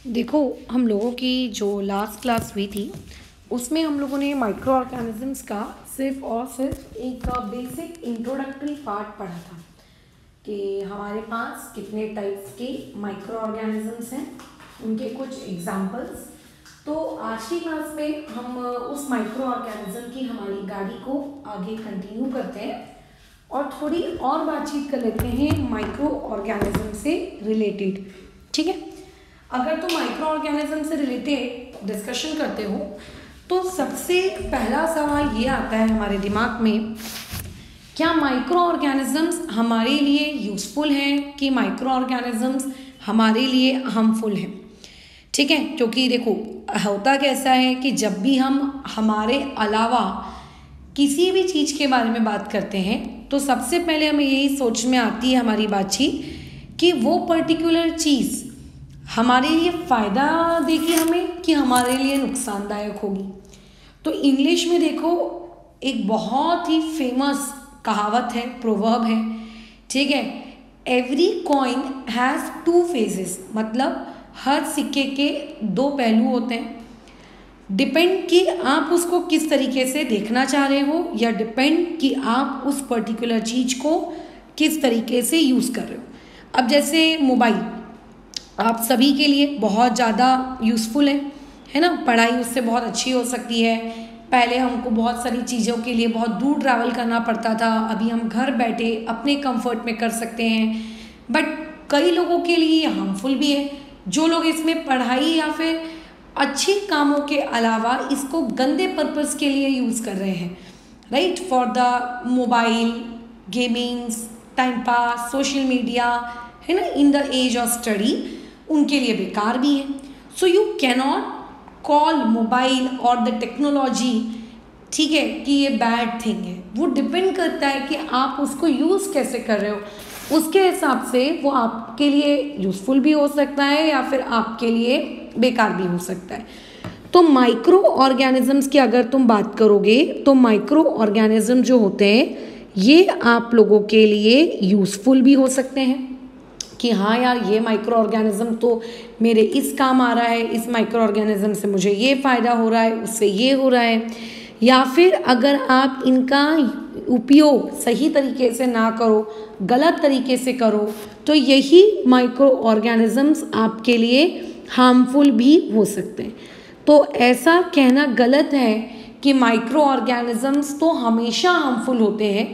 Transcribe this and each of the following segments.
देखो, हम लोगों की जो लास्ट क्लास हुई थी उसमें हम लोगों ने माइक्रो ऑर्गेनिजम्स का सिर्फ और सिर्फ एक बेसिक इंट्रोडक्टरी पार्ट पढ़ा था कि हमारे पास कितने टाइप्स के माइक्रो ऑर्गेनिजम्स हैं, उनके कुछ एग्जांपल्स। तो आज की क्लास में हम उस माइक्रो ऑर्गेनिज्म की हमारी गाड़ी को आगे कंटिन्यू करते हैं और थोड़ी और बातचीत कर लेते हैं माइक्रो ऑर्गेनिज्म से रिलेटेड। ठीक है, अगर तुम माइक्रो ऑर्गेनिज्म से रिलेटेड डिस्कशन करते हो तो सबसे पहला सवाल ये आता है हमारे दिमाग में, क्या माइक्रो ऑर्गेनिजम्स हमारे लिए यूज़फुल हैं कि माइक्रो ऑर्गेनिजम्स हमारे लिए हार्मफुल हैं। ठीक है, क्योंकि देखो होता कैसा है कि जब भी हम हमारे अलावा किसी भी चीज़ के बारे में बात करते हैं तो सबसे पहले हमें यही सोच में आती है हमारी बातचीत कि वो पर्टिकुलर चीज़ हमारे लिए फ़ायदा देगी हमें कि हमारे लिए नुकसानदायक होगी। तो इंग्लिश में देखो एक बहुत ही फेमस कहावत है, प्रोवर्ब है। ठीक है, every coin has two faces, मतलब हर सिक्के के दो पहलू होते हैं। डिपेंड कि आप उसको किस तरीके से देखना चाह रहे हो, या डिपेंड कि आप उस पर्टिकुलर चीज़ को किस तरीके से यूज़ कर रहे हो। अब जैसे मोबाइल आप सभी के लिए बहुत ज़्यादा यूज़फुल है ना, पढ़ाई उससे बहुत अच्छी हो सकती है। पहले हमको बहुत सारी चीज़ों के लिए बहुत दूर ट्रैवल करना पड़ता था, अभी हम घर बैठे अपने कंफर्ट में कर सकते हैं। बट कई लोगों के लिए ये हार्मफुल भी है, जो लोग इसमें पढ़ाई या फिर अच्छे कामों के अलावा इसको गंदे पर्पस के लिए यूज़ कर रहे हैं, right, for the mobile gamings, time pass, social media, है ना, in the age of study, उनके लिए बेकार भी है। So you cannot call mobile और द टेक्नोलॉजी, ठीक है, कि ये बैड थिंग है। वो डिपेंड करता है कि आप उसको यूज़ कैसे कर रहे हो, उसके हिसाब से वो आपके लिए यूज़फुल भी हो सकता है या फिर आपके लिए बेकार भी हो सकता है। तो माइक्रो ऑर्गेनिजम्स की अगर तुम बात करोगे तो माइक्रो ऑर्गेनिज्म जो होते हैं ये आप लोगों के लिए यूज़फुल भी हो सकते हैं कि हाँ यार, ये माइक्रो ऑर्गेनिज्म तो मेरे इस काम आ रहा है, इस माइक्रो ऑर्गेनिज्म से मुझे ये फ़ायदा हो रहा है, उससे ये हो रहा है। या फिर अगर आप इनका उपयोग सही तरीके से ना करो, गलत तरीके से करो, तो यही माइक्रो ऑर्गेनिजम्स आपके लिए हार्मफुल भी हो सकते हैं। तो ऐसा कहना गलत है कि माइक्रो ऑर्गेनिजम्स तो हमेशा हार्मफुल होते हैं,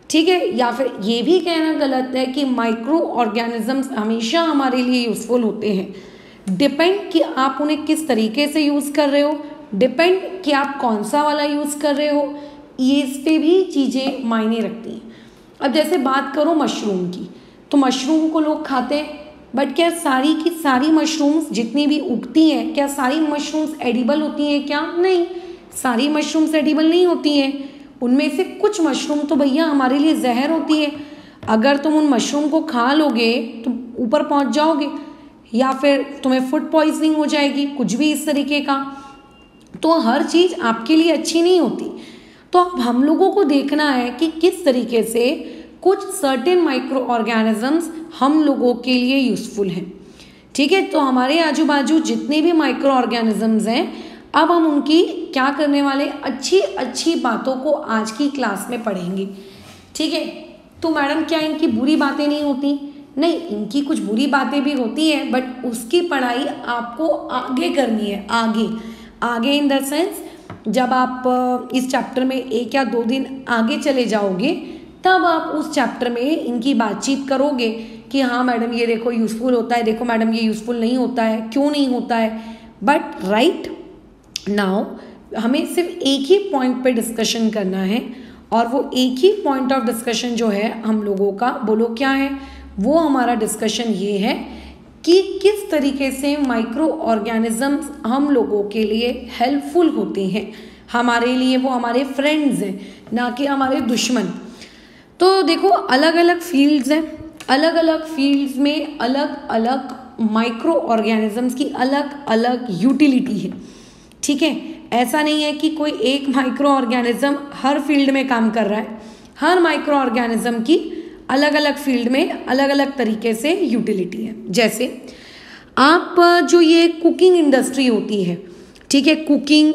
ठीक है, या फिर ये भी कहना गलत है कि माइक्रो ऑर्गेनिजम्स हमेशा हमारे लिए यूज़फुल होते हैं। डिपेंड कि आप उन्हें किस तरीके से यूज़ कर रहे हो, डिपेंड कि आप कौन सा वाला यूज़ कर रहे हो, ये इस पे भी चीज़ें मायने रखती हैं। अब जैसे बात करो मशरूम की, तो मशरूम को लोग खाते हैं, बट क्या सारी की सारी मशरूम्स जितनी भी उगती हैं, क्या सारी मशरूम्स एडिबल होती हैं? क्या नहीं, सारी मशरूम्स एडिबल नहीं होती हैं। उनमें से कुछ मशरूम तो भैया हमारे लिए जहर होती है। अगर तुम उन मशरूम को खा लोगे तो ऊपर पहुंच जाओगे, या फिर तुम्हें फूड पॉइजनिंग हो जाएगी, कुछ भी इस तरीके का। तो हर चीज़ आपके लिए अच्छी नहीं होती। तो अब हम लोगों को देखना है कि किस तरीके से कुछ सर्टेन माइक्रो ऑर्गेनिजम्स हम लोगों के लिए यूज़फुल हैं। ठीक है, तो हमारे आजू बाजू जितने भी माइक्रो ऑर्गेनिजम्स हैं, अब हम उनकी क्या करने वाले, अच्छी अच्छी बातों को आज की क्लास में पढ़ेंगे। ठीक है, तो मैडम क्या इनकी बुरी बातें नहीं होती? नहीं, इनकी कुछ बुरी बातें भी होती हैं, बट उसकी पढ़ाई आपको आगे करनी है। आगे आगे इन द सेंस, जब आप इस चैप्टर में 1 या 2 दिन आगे चले जाओगे तब आप उस चैप्टर में इनकी बातचीत करोगे कि हाँ मैडम ये देखो यूज़फुल होता है, देखो मैडम ये यूज़फुल नहीं होता है, क्यों नहीं होता है। बट राइट नाउ हमें सिर्फ एक ही पॉइंट पे डिस्कशन करना है, और वो एक ही पॉइंट ऑफ डिस्कशन जो है हम लोगों का, बोलो क्या है, वो हमारा डिस्कशन ये है कि किस तरीके से माइक्रो ऑर्गेनिजम्स हम लोगों के लिए हेल्पफुल होते हैं, हमारे लिए वो हमारे फ्रेंड्स हैं, ना कि हमारे दुश्मन। तो देखो अलग अलग फील्ड्स हैं, अलग अलग फील्ड्स में अलग अलग माइक्रो ऑर्गेनिजम्स की अलग अलग यूटिलिटी है। ठीक है, ऐसा नहीं है कि कोई एक माइक्रो ऑर्गेनिज्म हर फील्ड में काम कर रहा है। हर माइक्रो ऑर्गेनिज्म की अलग अलग फील्ड में अलग अलग तरीके से यूटिलिटी है। जैसे आप जो ये कुकिंग इंडस्ट्री होती है, ठीक है, कुकिंग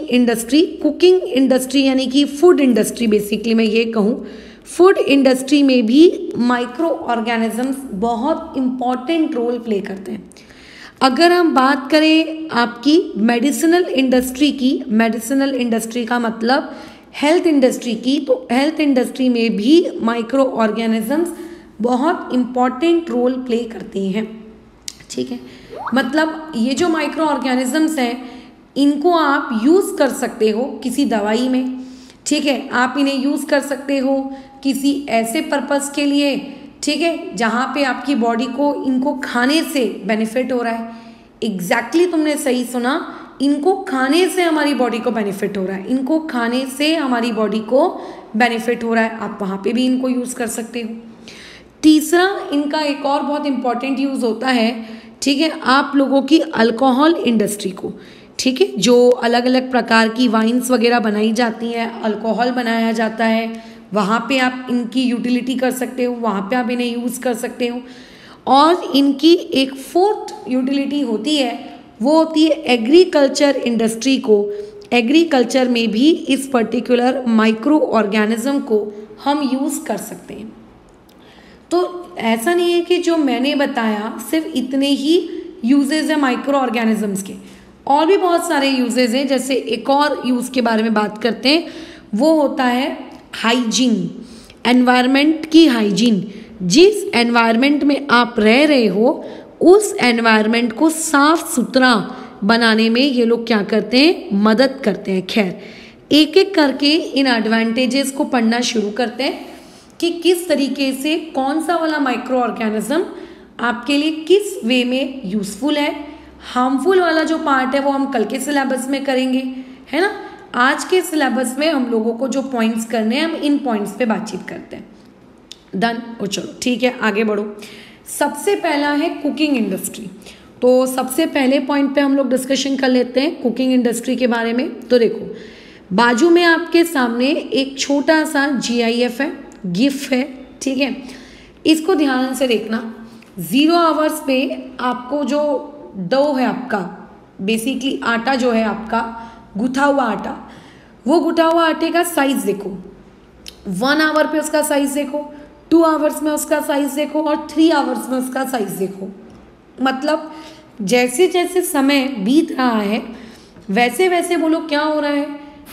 इंडस्ट्री यानी कि फूड इंडस्ट्री, बेसिकली मैं ये कहूँ फूड इंडस्ट्री में भी माइक्रो ऑर्गेनिजम्स बहुत इम्पॉर्टेंट रोल प्ले करते हैं। अगर हम बात करें आपकी मेडिसिनल इंडस्ट्री की, मेडिसिनल इंडस्ट्री का मतलब हेल्थ इंडस्ट्री की, तो हेल्थ इंडस्ट्री में भी माइक्रो ऑर्गेनिजम्स बहुत इम्पॉर्टेंट रोल प्ले करते हैं, ठीक है। मतलब ये जो माइक्रो ऑर्गेनिजम्स हैं इनको आप यूज़ कर सकते हो किसी दवाई में, ठीक है, आप इन्हें यूज़ कर सकते हो किसी ऐसे पर्पस के लिए, ठीक है, जहाँ पे आपकी बॉडी को इनको खाने से बेनिफिट हो रहा है। एग्जैक्टली तुमने सही सुना, इनको खाने से हमारी बॉडी को बेनिफिट हो रहा है, इनको खाने से हमारी बॉडी को बेनिफिट हो रहा है, आप वहाँ पे भी इनको यूज़ कर सकते हो। तीसरा इनका एक और बहुत इंपॉर्टेंट यूज़ होता है, ठीक है, आप लोगों की अल्कोहल इंडस्ट्री को, ठीक है, जो अलग अलग प्रकार की वाइन्स वगैरह बनाई जाती हैं, अल्कोहल बनाया जाता है, वहाँ पे आप इनकी यूटिलिटी कर सकते हो, वहाँ पे आप इन्हें यूज़ कर सकते हो। और इनकी एक फोर्थ यूटिलिटी होती है, वो होती है एग्रीकल्चर इंडस्ट्री को। एग्रीकल्चर में भी इस पर्टिकुलर माइक्रो ऑर्गेनिज्म को हम यूज़ कर सकते हैं। तो ऐसा नहीं है कि जो मैंने बताया सिर्फ इतने ही यूजेज है माइक्रो ऑर्गेनिजम्स के, और भी बहुत सारे यूजेज हैं। जैसे एक और यूज़ के बारे में बात करते हैं, वो होता है हाइजीन, एनवायरनमेंट की हाइजीन। जिस एनवायरनमेंट में आप रह रहे हो उस एनवायरनमेंट को साफ सुथरा बनाने में ये लोग क्या करते हैं, मदद करते हैं। खैर, एक एक करके इन एडवांटेजेस को पढ़ना शुरू करते हैं कि किस तरीके से कौन सा वाला माइक्रो ऑर्गेनिज्म आपके लिए किस वे में यूज़फुल है। हार्मफुल वाला जो पार्ट है वो हम कल के सिलेबस में करेंगे, है ना। आज के सिलेबस में हम लोगों को जो पॉइंट्स करने हैं हम इन पॉइंट्स पे बातचीत करते हैं। डन, और चलो ठीक है आगे बढ़ो। सबसे पहला है कुकिंग इंडस्ट्री। तो सबसे पहले पॉइंट पे हम लोग डिस्कशन कर लेते हैं कुकिंग इंडस्ट्री के बारे में। तो देखो, बाजू में आपके सामने एक छोटा सा GIF है, गिफ है, ठीक है। इसको ध्यान से देखना। 0 आवर्स पे आपको जो डो है आपका, बेसिकली आटा जो है आपका गुथा हुआ आटा, वो गुथा हुआ आटे का साइज देखो। 1 आवर पे उसका साइज देखो, 2 आवर्स में उसका साइज देखो, और 3 आवर्स में उसका साइज देखो। मतलब जैसे जैसे समय बीत रहा है वैसे वैसे बोलो क्या हो रहा है,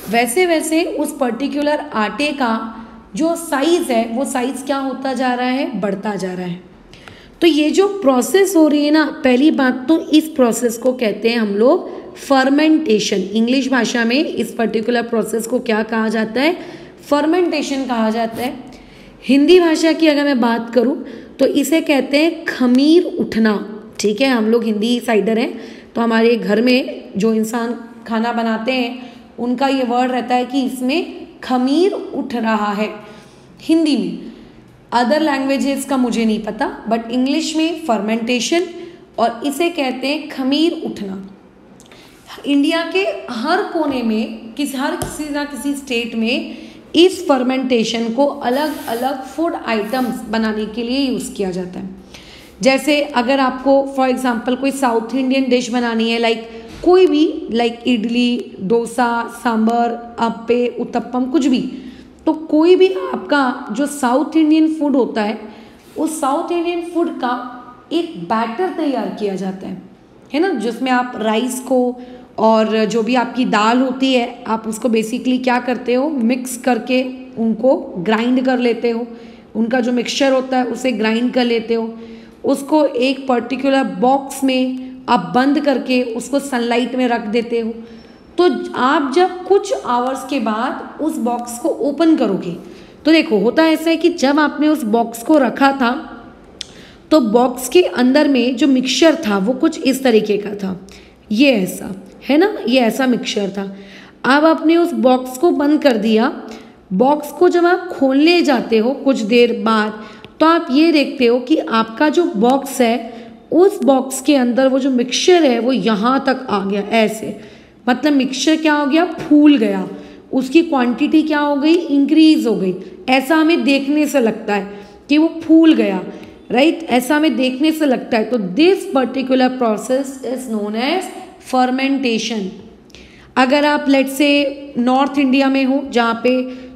वैसे वैसे उस पर्टिकुलर आटे का जो साइज है वो साइज क्या होता जा रहा है, बढ़ता जा रहा है। तो ये जो प्रोसेस हो रही है ना, पहली बात तो इस प्रोसेस को कहते हैं हम लोग फर्मेंटेशन। इंग्लिश भाषा में इस पर्टिकुलर प्रोसेस को क्या कहा जाता है, फर्मेंटेशन कहा जाता है। हिंदी भाषा की अगर मैं बात करूं तो इसे कहते हैं खमीर उठना, ठीक है। हम लोग हिंदी साइडर हैं तो हमारे घर में जो इंसान खाना बनाते हैं उनका ये वर्ड रहता है कि इसमें खमीर उठ रहा है हिंदी में। अदर लैंग्वेजेस का मुझे नहीं पता, बट इंग्लिश में फर्मेंटेशन, और इसे कहते हैं खमीर उठना। इंडिया के हर कोने में किसी ना किसी स्टेट में इस फर्मेंटेशन को अलग अलग फूड आइटम्स बनाने के लिए यूज़ किया जाता है। जैसे अगर आपको फॉर एग्जांपल कोई साउथ इंडियन डिश बनानी है, कोई भी इडली, डोसा, सांभर, अप्पे, उत्तपम, कुछ भी, तो कोई भी आपका जो साउथ इंडियन फूड होता है उस साउथ इंडियन फूड का एक बैटर तैयार किया जाता है ना, जिसमें आप राइस को और जो भी आपकी दाल होती है आप उसको बेसिकली क्या करते हो, मिक्स करके उनको ग्राइंड कर लेते हो। उनका जो मिक्सचर होता है उसे ग्राइंड कर लेते हो, उसको एक पर्टिकुलर बॉक्स में आप बंद करके उसको सनलाइट में रख देते हो। तो आप जब कुछ आवर्स के बाद उस बॉक्स को ओपन करोगे तो देखो होता ऐसा है कि जब आपने उस बॉक्स को रखा था तो बॉक्स के अंदर में जो मिक्सचर था वो कुछ इस तरीके का था, ये ऐसा है ना, ये ऐसा मिक्सचर था। अब आपने उस बॉक्स को बंद कर दिया। बॉक्स को जब आप खोलने जाते हो कुछ देर बाद तो आप ये देखते हो कि आपका जो बॉक्स है उस बॉक्स के अंदर वो जो मिक्सचर है वो यहाँ तक आ गया, ऐसे। मतलब मिक्सचर क्या हो गया, फूल गया, उसकी क्वांटिटी क्या हो गई, इंक्रीज हो गई। ऐसा हमें देखने से लगता है कि वो फूल गया। राइट, ऐसा हमें देखने से लगता है। तो this particular process is known as fermentation. अगर आप लेट से नॉर्थ इंडिया में हो जहाँ पे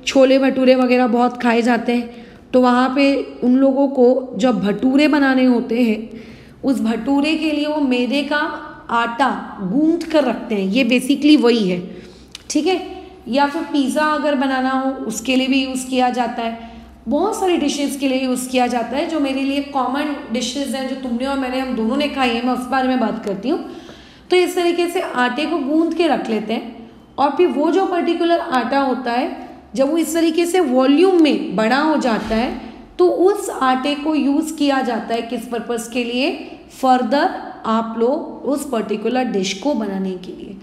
छोले भटूरे वगैरह बहुत खाए जाते हैं, तो वहाँ पे उन लोगों को जब भटूरे बनाने होते हैं, उस भटूरे के लिए वो मैदे का आटा गूंथ कर रखते हैं, ये बेसिकली वही है, ठीक है। या फिर पिज़्ज़ा अगर बनाना हो उसके लिए भी यूज़ किया जाता है, बहुत सारी डिशेज़ के लिए यूज़ किया जाता है। जो मेरे लिए कॉमन डिशेज़ हैं, जो तुमने और मैंने हम दोनों ने खाई है, मैं उस बारे में बात करती हूँ। तो इस तरीके से आटे को गूंथ के रख लेते हैं, और फिर वो जो पर्टिकुलर आटा होता है जब वो इस तरीके से वॉल्यूम में बड़ा हो जाता है, तो उस आटे को यूज़ किया जाता है किस पर्पज़ के लिए, फर्दर आप लोग उस पर्टिकुलर डिश को बनाने के लिए।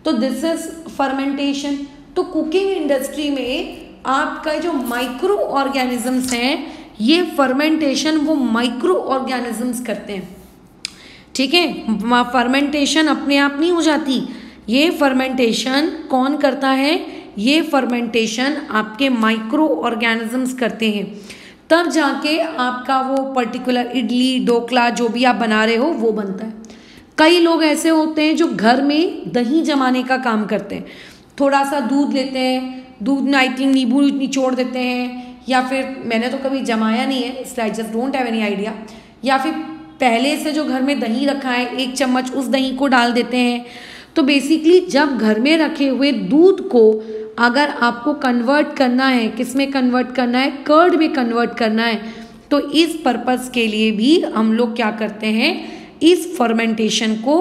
तो दिस इज फर्मेंटेशन। तो कुकिंग इंडस्ट्री में आपका जो माइक्रो ऑर्गेनिजम्स हैं, ये फर्मेंटेशन वो माइक्रो ऑर्गेनिजम्स करते हैं, ठीक है। फर्मेंटेशन अपने आप नहीं हो जाती, ये फर्मेंटेशन कौन करता है, ये फर्मेंटेशन आपके माइक्रो ऑर्गेनिजम्स करते हैं, तब जाके आपका वो पर्टिकुलर इडली ढोकला जो भी आप बना रहे हो वो बनता है। कई लोग ऐसे होते हैं जो घर में दही जमाने का काम करते हैं, थोड़ा सा दूध लेते हैं, दूध में आई थिंक नींबू निचोड़ देते हैं, या फिर मैंने तो कभी जमाया नहीं है इसलिए I just don't have any idea, या फिर पहले से जो घर में दही रखा है 1 चम्मच उस दही को डाल देते हैं। तो बेसिकली जब घर में रखे हुए दूध को अगर आपको कन्वर्ट करना है, किस में कन्वर्ट करना है, कर्ड में कन्वर्ट करना है, तो इस पर्पस के लिए भी हम लोग क्या करते हैं, इस फर्मेंटेशन को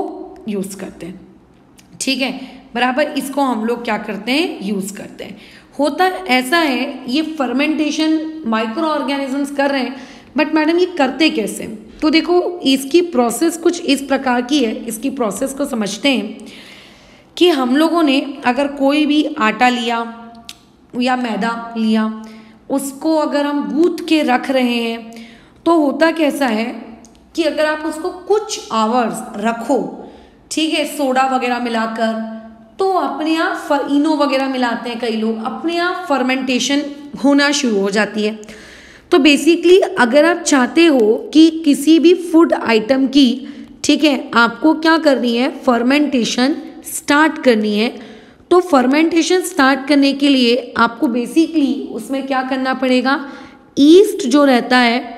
यूज़ करते हैं, ठीक है, बराबर। इसको हम लोग क्या करते हैं, यूज़ करते हैं। होता ऐसा है, ये फर्मेंटेशन माइक्रो ऑर्गेनिजम्स कर रहे हैं, बट मैडम ये करते कैसे? तो देखो इसकी प्रोसेस कुछ इस प्रकार की है। इसकी प्रोसेस को समझते हैं कि हम लोगों ने अगर कोई भी आटा लिया या मैदा लिया, उसको अगर हम गूंथ के रख रहे हैं, तो होता कैसा है कि अगर आप उसको कुछ आवर्स रखो, ठीक है, सोडा वगैरह मिलाकर, तो अपने आप इनो वगैरह मिलाते हैं कई लोग, अपने आप फर्मेंटेशन होना शुरू हो जाती है। तो बेसिकली अगर आप चाहते हो कि किसी भी फूड आइटम की, ठीक है, आपको क्या करनी है, फर्मेंटेशन स्टार्ट करनी है, तो फर्मेंटेशन स्टार्ट करने के लिए आपको बेसिकली उसमें क्या करना पड़ेगा, ईस्ट जो रहता है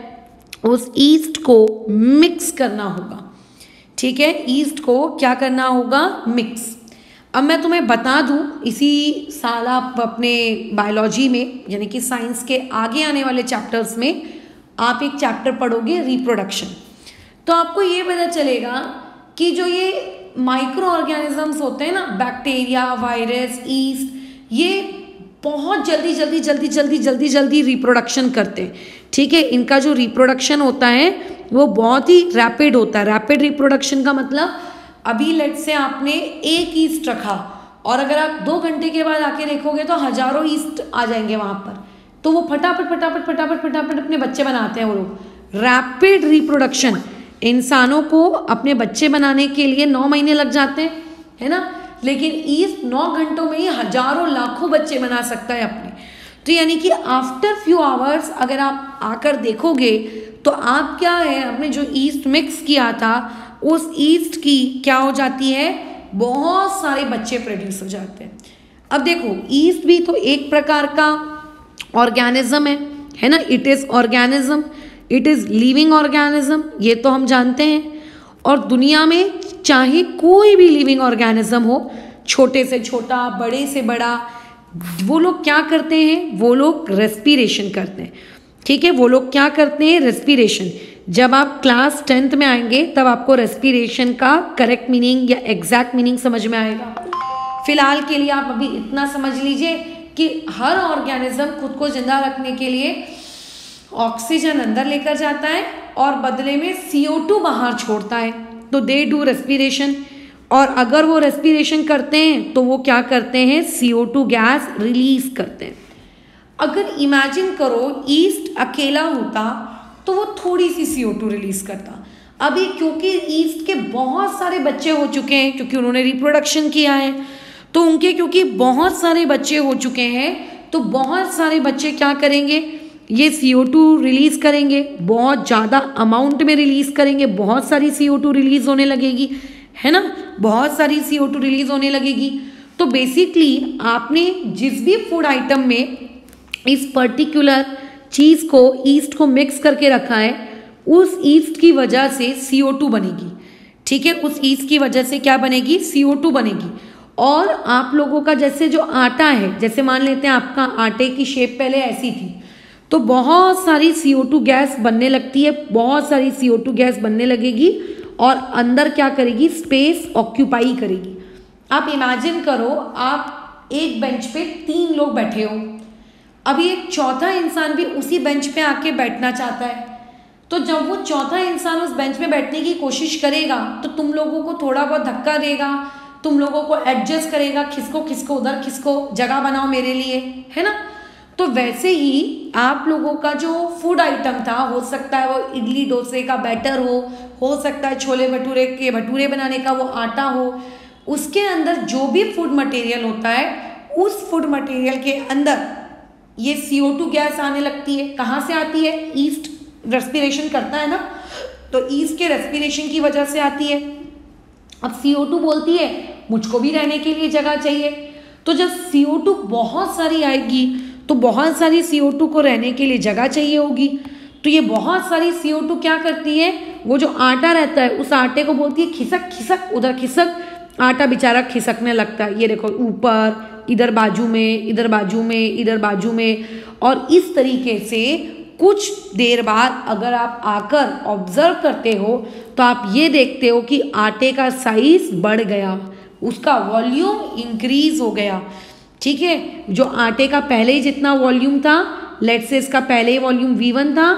उस ईस्ट को मिक्स करना होगा, ठीक है, ईस्ट को क्या करना होगा, मिक्स। अब मैं तुम्हें बता दूं, इसी साल आप अपने बायोलॉजी में यानी कि साइंस के आगे आने वाले चैप्टर्स में आप एक चैप्टर पढ़ोगे रिप्रोडक्शन, तो आपको ये पता चलेगा कि जो ये माइक्रो ऑर्गेनिजम्स होते हैं ना, बैक्टीरिया, वायरस, ईस्ट, ये बहुत जल्दी रिप्रोडक्शन करते हैं, ठीक है। इनका जो रिप्रोडक्शन होता है वो बहुत ही रैपिड होता है। रैपिड रिप्रोडक्शन का मतलब, अभी लेट से आपने एक ईस्ट रखा और अगर आप 2 घंटे के बाद आके देखोगे तो हजारों ईस्ट आ जाएंगे वहाँ पर, तो वो फटाफट अपने बच्चे बनाते हैं वो लोग। रैपिड रिप्रोडक्शन, इंसानों को अपने बच्चे बनाने के लिए 9 महीने लग जाते हैं, है ना, लेकिन ईस्ट 9 घंटों में ही हजारों लाखों बच्चे बना सकता है अपने। तो यानी कि आफ्टर फ्यू आवर्स अगर आप आकर देखोगे तो आप क्या है, अपने जो ईस्ट मिक्स किया था उस ईस्ट की क्या हो जाती है, बहुत सारे बच्चे प्रोड्यूस हो जाते हैं। अब देखो ईस्ट भी तो एक प्रकार का ऑर्गेनिज्म है ना, it is organism, it is living organism, ये तो हम जानते हैं। और दुनिया में चाहे कोई भी लिविंग ऑर्गेनिज्म हो, छोटे से छोटा, बड़े से बड़ा, वो लोग क्या करते हैं, वो लोग रेस्पिरेशन करते हैं, ठीक है, वो लोग क्या करते हैं, रेस्पिरेशन। जब आप क्लास 10th में आएंगे तब आपको रेस्पिरेशन का करेक्ट मीनिंग या एग्जैक्ट मीनिंग समझ में आएगा। फिलहाल के लिए आप अभी इतना समझ लीजिए कि हर ऑर्गेनिज्म खुद को जिंदा रखने के लिए ऑक्सीजन अंदर लेकर जाता है और बदले में CO2 बाहर छोड़ता है, तो दे डू रेस्पिरेशन। और अगर वो रेस्पिरेशन करते हैं तो वो क्या करते हैं, CO2 गैस रिलीज करते हैं। अगर इमेजिन करो ईस्ट अकेला होता तो वो थोड़ी सी CO2 रिलीज करता। अभी क्योंकि ईस्ट के बहुत सारे बच्चे हो चुके हैं, क्योंकि उन्होंने रिप्रोडक्शन किया है, तो उनके क्योंकि बहुत सारे बच्चे हो चुके हैं, तो बहुत सारे बच्चे क्या करेंगे, ये CO2 रिलीज़ करेंगे, बहुत ज़्यादा अमाउंट में रिलीज़ करेंगे, बहुत सारी CO2 रिलीज़ होने लगेगी, है ना, बहुत सारी CO2 रिलीज़ होने लगेगी। तो बेसिकली आपने जिस भी फूड आइटम में इस पर्टिकुलर चीज़ को, ईस्ट को मिक्स करके रखा है, उस ईस्ट की वजह से CO2 बनेगी। ठीक है, उस ईस्ट की वजह से क्या बनेगी, CO2 बनेगी। और आप लोगों का जैसे जो आटा है, जैसे मान लेते हैं आपका आटे की शेप पहले ऐसी थी, तो बहुत सारी CO2 गैस बनने लगती है, बहुत सारी CO2 गैस बनने लगेगी और अंदर क्या करेगी, स्पेस ऑक्यूपाई करेगी। आप इमेजिन करो, आप एक बेंच पे 3 लोग बैठे हो, अभी एक चौथा इंसान भी उसी बेंच पे आके बैठना चाहता है। तो जब वो चौथा इंसान उस बेंच में बैठने की कोशिश करेगा तो तुम लोगों को थोड़ा बहुत धक्का देगा, तुम लोगों को एडजस्ट करेगा, खिसको खिसको उधर, खिसको जगह बनाओ मेरे लिए, है ना। तो वैसे ही आप लोगों का जो फूड आइटम था, हो सकता है वो इडली डोसे का बैटर हो सकता है छोले भटूरे के भटूरे बनाने का वो आटा हो, उसके अंदर जो भी फूड मटेरियल होता है, उस फूड मटेरियल के अंदर ये CO2 गैस आने लगती है। कहाँ से आती है, ईस्ट रेस्पिरेशन करता है ना, तो ईस्ट के रेस्पिरेशन की वजह से आती है। अब CO2 बोलती है मुझको भी रहने के लिए जगह चाहिए, तो जब CO2 बहुत सारी आएगी तो बहुत सारी CO2 को रहने के लिए जगह चाहिए होगी। तो ये बहुत सारी CO2 क्या करती है, वो जो आटा रहता है उस आटे को बोलती है खिसक खिसक उधर खिसक, आटा बेचारा खिसकने लगता है, ये देखो ऊपर, इधर बाजू में, इधर बाजू में, इधर बाजू में। और इस तरीके से कुछ देर बाद अगर आप आकर ऑब्जर्व करते हो तो आप ये देखते हो कि आटे का साइज बढ़ गया, उसका वॉल्यूम इंक्रीज हो गया। ठीक है, जो आटे का पहले ही जितना वॉल्यूम था, लेट्स से इसका पहले ही वॉल्यूम V1 था,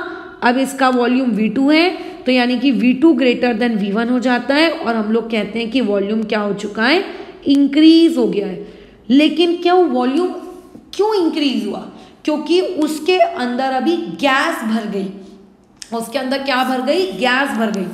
अब इसका वॉल्यूम V2 है, तो यानी कि V2 ग्रेटर देन V1 हो जाता है और हम लोग कहते हैं कि वॉल्यूम क्या हो चुका है, इंक्रीज हो गया है। लेकिन क्या वॉल्यूम क्यों इंक्रीज हुआ, क्योंकि उसके अंदर अभी गैस भर गई, उसके अंदर क्या भर गई, गैस भर गई।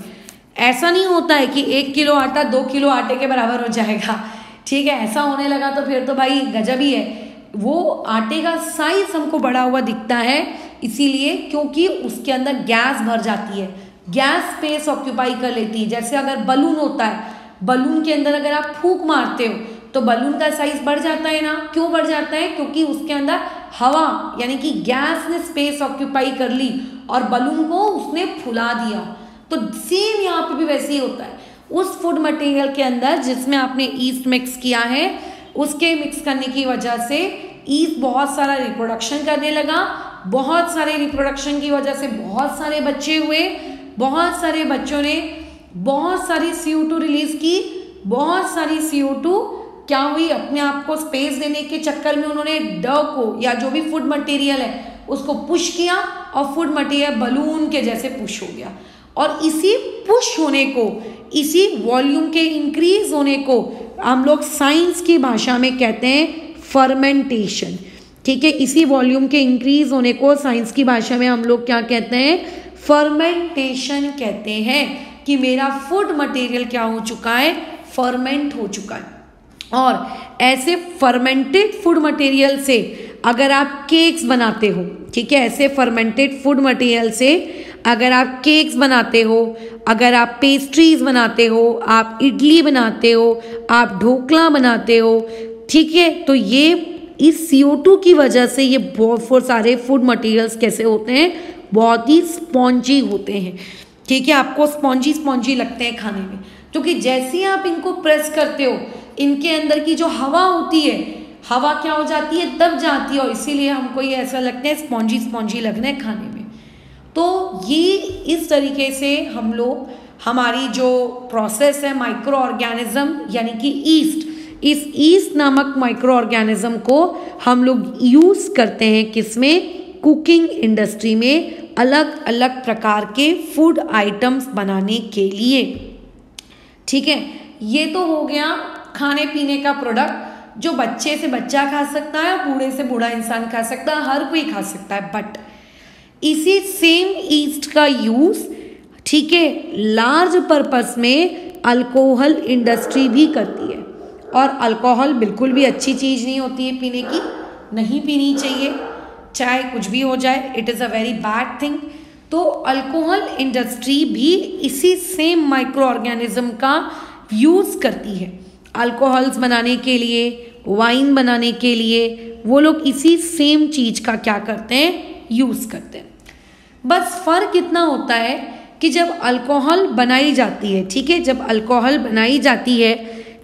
ऐसा नहीं होता है कि 1 किलो आटा 2 किलो आटे के बराबर हो जाएगा, ठीक है, ऐसा होने लगा तो फिर तो भाई गजब ही है। वो आटे का साइज हमको बढ़ा हुआ दिखता है इसीलिए क्योंकि उसके अंदर गैस भर जाती है, गैस स्पेस ऑक्यूपाई कर लेती है। जैसे अगर बलून होता है, बलून के अंदर अगर आप फूंक मारते हो तो बलून का साइज बढ़ जाता है ना, क्यों बढ़ जाता है, क्योंकि उसके अंदर हवा यानी कि गैस ने स्पेस ऑक्यूपाई कर ली और बलून को उसने फुला दिया। तो सेम यहाँ पे भी वैसे ही होता है, उस फूड मटेरियल के अंदर जिसमें आपने ईस्ट मिक्स किया है, उसके मिक्स करने की वजह से ईस्ट बहुत सारा रिप्रोडक्शन करने लगा, बहुत सारे रिप्रोडक्शन की वजह से बहुत सारे बच्चे हुए, बहुत सारे बच्चों ने बहुत सारी CO2 रिलीज की, बहुत सारी CO2 क्या हुई, अपने आप को स्पेस देने के चक्कर में उन्होंने ड को या जो भी फूड मटेरियल है उसको पुश किया और फूड मटेरियल बलून के जैसे पुश हो गया। और इसी पुश होने को, इसी वॉल्यूम के इंक्रीज होने को हम लोग साइंस की भाषा में कहते हैं फर्मेंटेशन। ठीक है, इसी वॉल्यूम के इंक्रीज होने को साइंस की भाषा में हम लोग क्या कहते हैं, फर्मेंटेशन कहते हैं कि मेरा फूड मटेरियल क्या हो चुका है, फर्मेंट हो चुका है। और ऐसे फर्मेंटेड फूड मटेरियल से अगर आप केक्स बनाते हो, ठीक है, ऐसे फर्मेंटेड फूड मटेरियल से अगर आप केक्स बनाते हो, अगर आप पेस्ट्रीज बनाते हो, आप इडली बनाते हो, आप ढोकला बनाते हो, ठीक है, तो ये इस CO2 की वजह से ये बहुत सारे फूड मटेरियल्स कैसे होते हैं, बहुत ही स्पॉन्जी होते हैं। ठीक है, आपको स्पॉन्जी स्पॉन्जी लगते हैं खाने में, क्योंकि जैसे ही आप इनको प्रेस करते हो इनके अंदर की जो हवा होती है, हवा क्या हो जाती है, दब जाती है और इसीलिए हमको ये ऐसा लगता है स्पॉन्जी स्पॉन्जी लगना है खाने में। तो ये इस तरीके से हम लोग हमारी जो प्रोसेस है माइक्रो ऑर्गेनिज्म यानी कि ईस्ट, इस ईस्ट नामक माइक्रो ऑर्गेनिज्म को हम लोग यूज़ करते हैं किसमें, कुकिंग इंडस्ट्री में अलग अलग प्रकार के फूड आइटम्स बनाने के लिए। ठीक है, ये तो हो गया खाने पीने का प्रोडक्ट जो बच्चे से बच्चा खा सकता है, बूढ़े से बूढ़ा इंसान खा सकता है, हर कोई खा सकता है। बट इसी सेम ईस्ट का यूज़, ठीक है, लार्ज पर्पस में अल्कोहल इंडस्ट्री भी करती है। और अल्कोहल बिल्कुल भी अच्छी चीज़ नहीं होती है पीने की, नहीं पीनी चाहिए। चाहे कुछ भी हो जाए, it is a very bad thing. तो अल्कोहल इंडस्ट्री भी इसी सेम माइक्रो ऑर्गेनिज्म का यूज़ करती है। अल्कोहल्स बनाने के लिए, वाइन बनाने के लिए वो लोग इसी सेम चीज़ का क्या करते हैं, यूज़ करते हैं। बस फ़र्क इतना होता है कि जब अल्कोहल बनाई जाती है, ठीक है, जब अल्कोहल बनाई जाती है,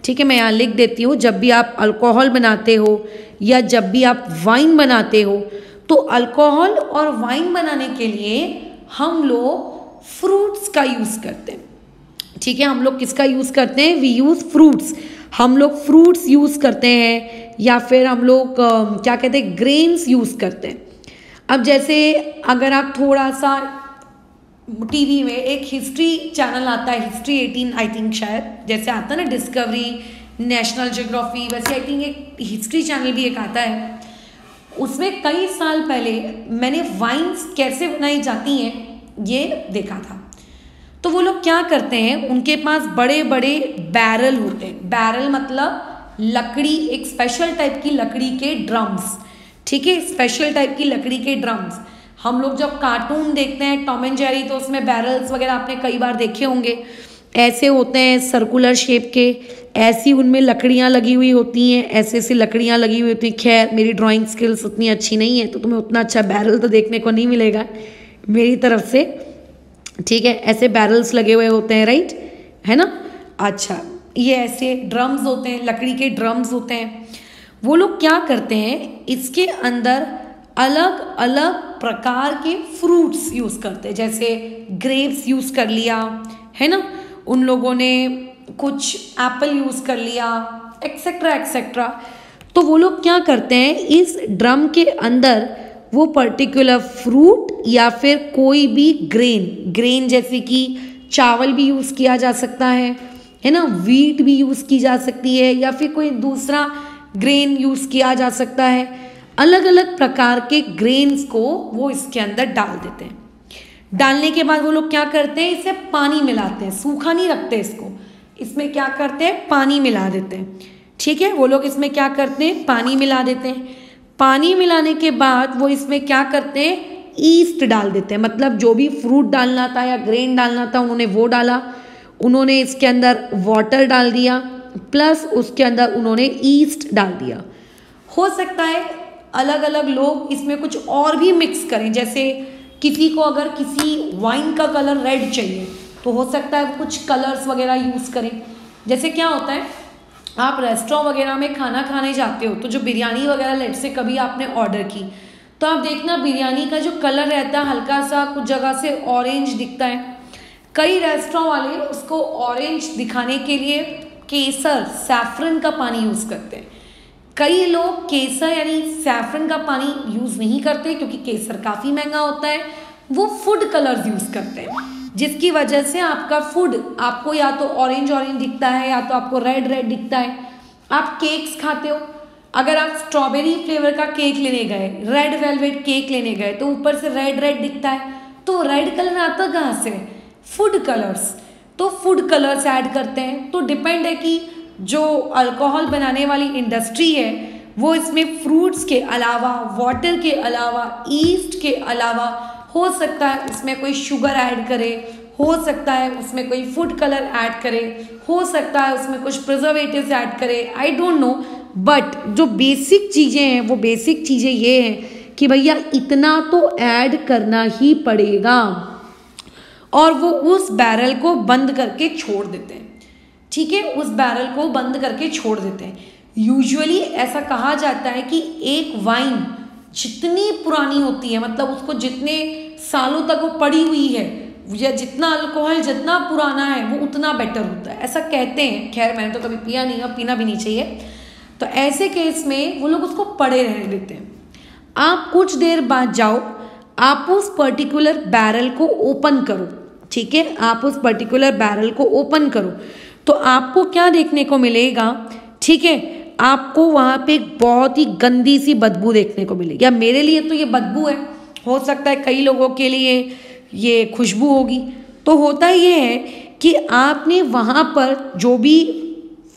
ठीक है, मैं यहाँ लिख देती हूँ, जब भी आप अल्कोहल बनाते हो या जब भी आप वाइन बनाते हो, तो अल्कोहल और वाइन बनाने के लिए हम लोग फ्रूट्स का यूज़ करते हैं। ठीक है, हम लोग किसका यूज़ करते हैं, वी यूज़ फ्रूट्स। हम लोग फ्रूट्स यूज़ करते हैं या फिर हम लोग क्या कहते हैं, ग्रेन्स यूज़ करते हैं। अब जैसे अगर आप थोड़ा सा टीवी में एक हिस्ट्री चैनल आता है, हिस्ट्री 18 आई थिंक, शायद जैसे आता है ना डिस्कवरी, नेशनल ज्योग्राफी, वैसे आई थिंक एक हिस्ट्री चैनल भी एक आता है। उसमें कई साल पहले मैंने वाइन्स कैसे बनाई जाती हैं ये देखा था। तो वो लोग क्या करते हैं, उनके पास बड़े बड़े बैरल होते हैं। बैरल मतलब लकड़ी, एक स्पेशल टाइप की लकड़ी के ड्रम्स, ठीक है, स्पेशल टाइप की लकड़ी के ड्रम्स। हम लोग जब कार्टून देखते हैं टॉम एंड जेरी, तो उसमें बैरल्स वगैरह आपने कई बार देखे होंगे, ऐसे होते हैं सर्कुलर शेप के, ऐसी उनमें लकड़ियाँ लगी हुई होती हैं, ऐसे ऐसी लकड़ियाँ लगी हुई होती हैं। खैर मेरी ड्राइंग स्किल्स उतनी अच्छी नहीं है, तो तुम्हें उतना अच्छा बैरल तो देखने को नहीं मिलेगा मेरी तरफ से, ठीक है। ऐसे बैरल्स लगे हुए होते हैं, राइट, है ना। अच्छा, ये ऐसे ड्रम्स होते हैं, लकड़ी के ड्रम्स होते हैं। वो लोग क्या करते हैं, इसके अंदर अलग अलग प्रकार के फ्रूट्स यूज़ करते हैं। जैसे ग्रेप्स यूज़ कर लिया, है ना, उन लोगों ने कुछ एप्पल यूज़ कर लिया, एक्सेट्रा एक्सेट्रा। तो वो लोग क्या करते हैं, इस ड्रम के अंदर वो पर्टिकुलर फ्रूट या फिर कोई भी ग्रेन जैसे कि चावल भी यूज़ किया जा सकता है ना, वीट भी यूज़ की जा सकती है, या फिर कोई दूसरा ग्रेन यूज़ किया जा सकता है। अलग अलग प्रकार के ग्रेन्स को वो इसके अंदर डाल देते हैं। डालने के बाद वो लोग क्या करते हैं, इसे पानी मिलाते हैं, सूखा नहीं रखते इसको, इसमें क्या करते हैं, पानी मिला देते हैं, ठीक है। वो लोग इसमें क्या करते हैं, पानी मिला देते हैं। पानी मिलाने के बाद वो इसमें क्या करते हैं, ईस्ट डाल देते हैं। मतलब जो भी फ्रूट डालना था या ग्रेन डालना था उन्होंने वो डाला, उन्होंने इसके अंदर वाटर डाल दिया, प्लस उसके अंदर उन्होंने ईस्ट डाल दिया। हो सकता है अलग अलग लोग इसमें कुछ और भी मिक्स करें, जैसे किसी को अगर किसी वाइन का कलर रेड चाहिए तो हो सकता है कुछ कलर्स वगैरह यूज़ करें। जैसे क्या होता है, आप रेस्टोरेंट वगैरह में खाना खाने जाते हो तो जो बिरयानी वगैरह लेट से कभी आपने ऑर्डर की, तो आप देखना बिरयानी का जो कलर रहता है हल्का सा कुछ जगह से ऑरेंज दिखता है। कई रेस्टोरेंट वाले उसको ऑरेंज दिखाने के लिए केसर, सैफरन का पानी यूज़ करते हैं। कई लोग केसर यानी सैफरन का पानी यूज़ नहीं करते क्योंकि केसर काफ़ी महंगा होता है, वो फूड कलर्स यूज़ करते हैं, जिसकी वजह से आपका फूड आपको या तो ऑरेंज ऑरेंज दिखता है या तो आपको रेड रेड दिखता है। आप केक्स खाते हो, अगर आप स्ट्रॉबेरी फ्लेवर का केक लेने गए, रेड वेलवेट केक लेने गए, तो ऊपर से रेड रेड दिखता है, तो रेड कलर आता कहाँ से, फूड कलर्स। तो फूड कलर्स ऐड करते हैं। तो डिपेंड है कि जो अल्कोहल बनाने वाली इंडस्ट्री है वो इसमें फ्रूट्स के अलावा, वाटर के अलावा, ईस्ट के अलावा हो सकता है उसमें कोई शुगर ऐड करे, हो सकता है उसमें कोई फूड कलर ऐड करे, हो सकता है उसमें कुछ प्रिजर्वेटिव्स ऐड करे, आई डोंट नो। बट जो बेसिक चीज़ें हैं वो बेसिक चीज़ें ये हैं कि भैया इतना तो ऐड करना ही पड़ेगा, और वो उस बैरल को बंद करके छोड़ देते हैं, ठीक है, उस बैरल को बंद करके छोड़ देते हैं। यूजुअली ऐसा कहा जाता है कि एक वाइन जितनी पुरानी होती है, मतलब उसको जितने सालों तक वो पड़ी हुई है, या जितना अल्कोहल जितना पुराना है वो उतना बेटर होता है, ऐसा कहते हैं। खैर मैंने तो कभी पिया नहीं और पीना भी नहीं चाहिए। तो ऐसे केस में वो लोग उसको पड़े रहने देते हैं। आप कुछ देर बाद जाओ, आप उस पर्टिकुलर बैरल को ओपन करो, ठीक है, आप उस पर्टिकुलर बैरल को ओपन करो, तो आपको क्या देखने को मिलेगा, ठीक है, आपको वहाँ पे एक बहुत ही गंदी सी बदबू देखने को मिलेगी। या मेरे लिए तो ये बदबू है, हो सकता है कई लोगों के लिए ये खुशबू होगी। तो होता ये है कि आपने वहाँ पर जो भी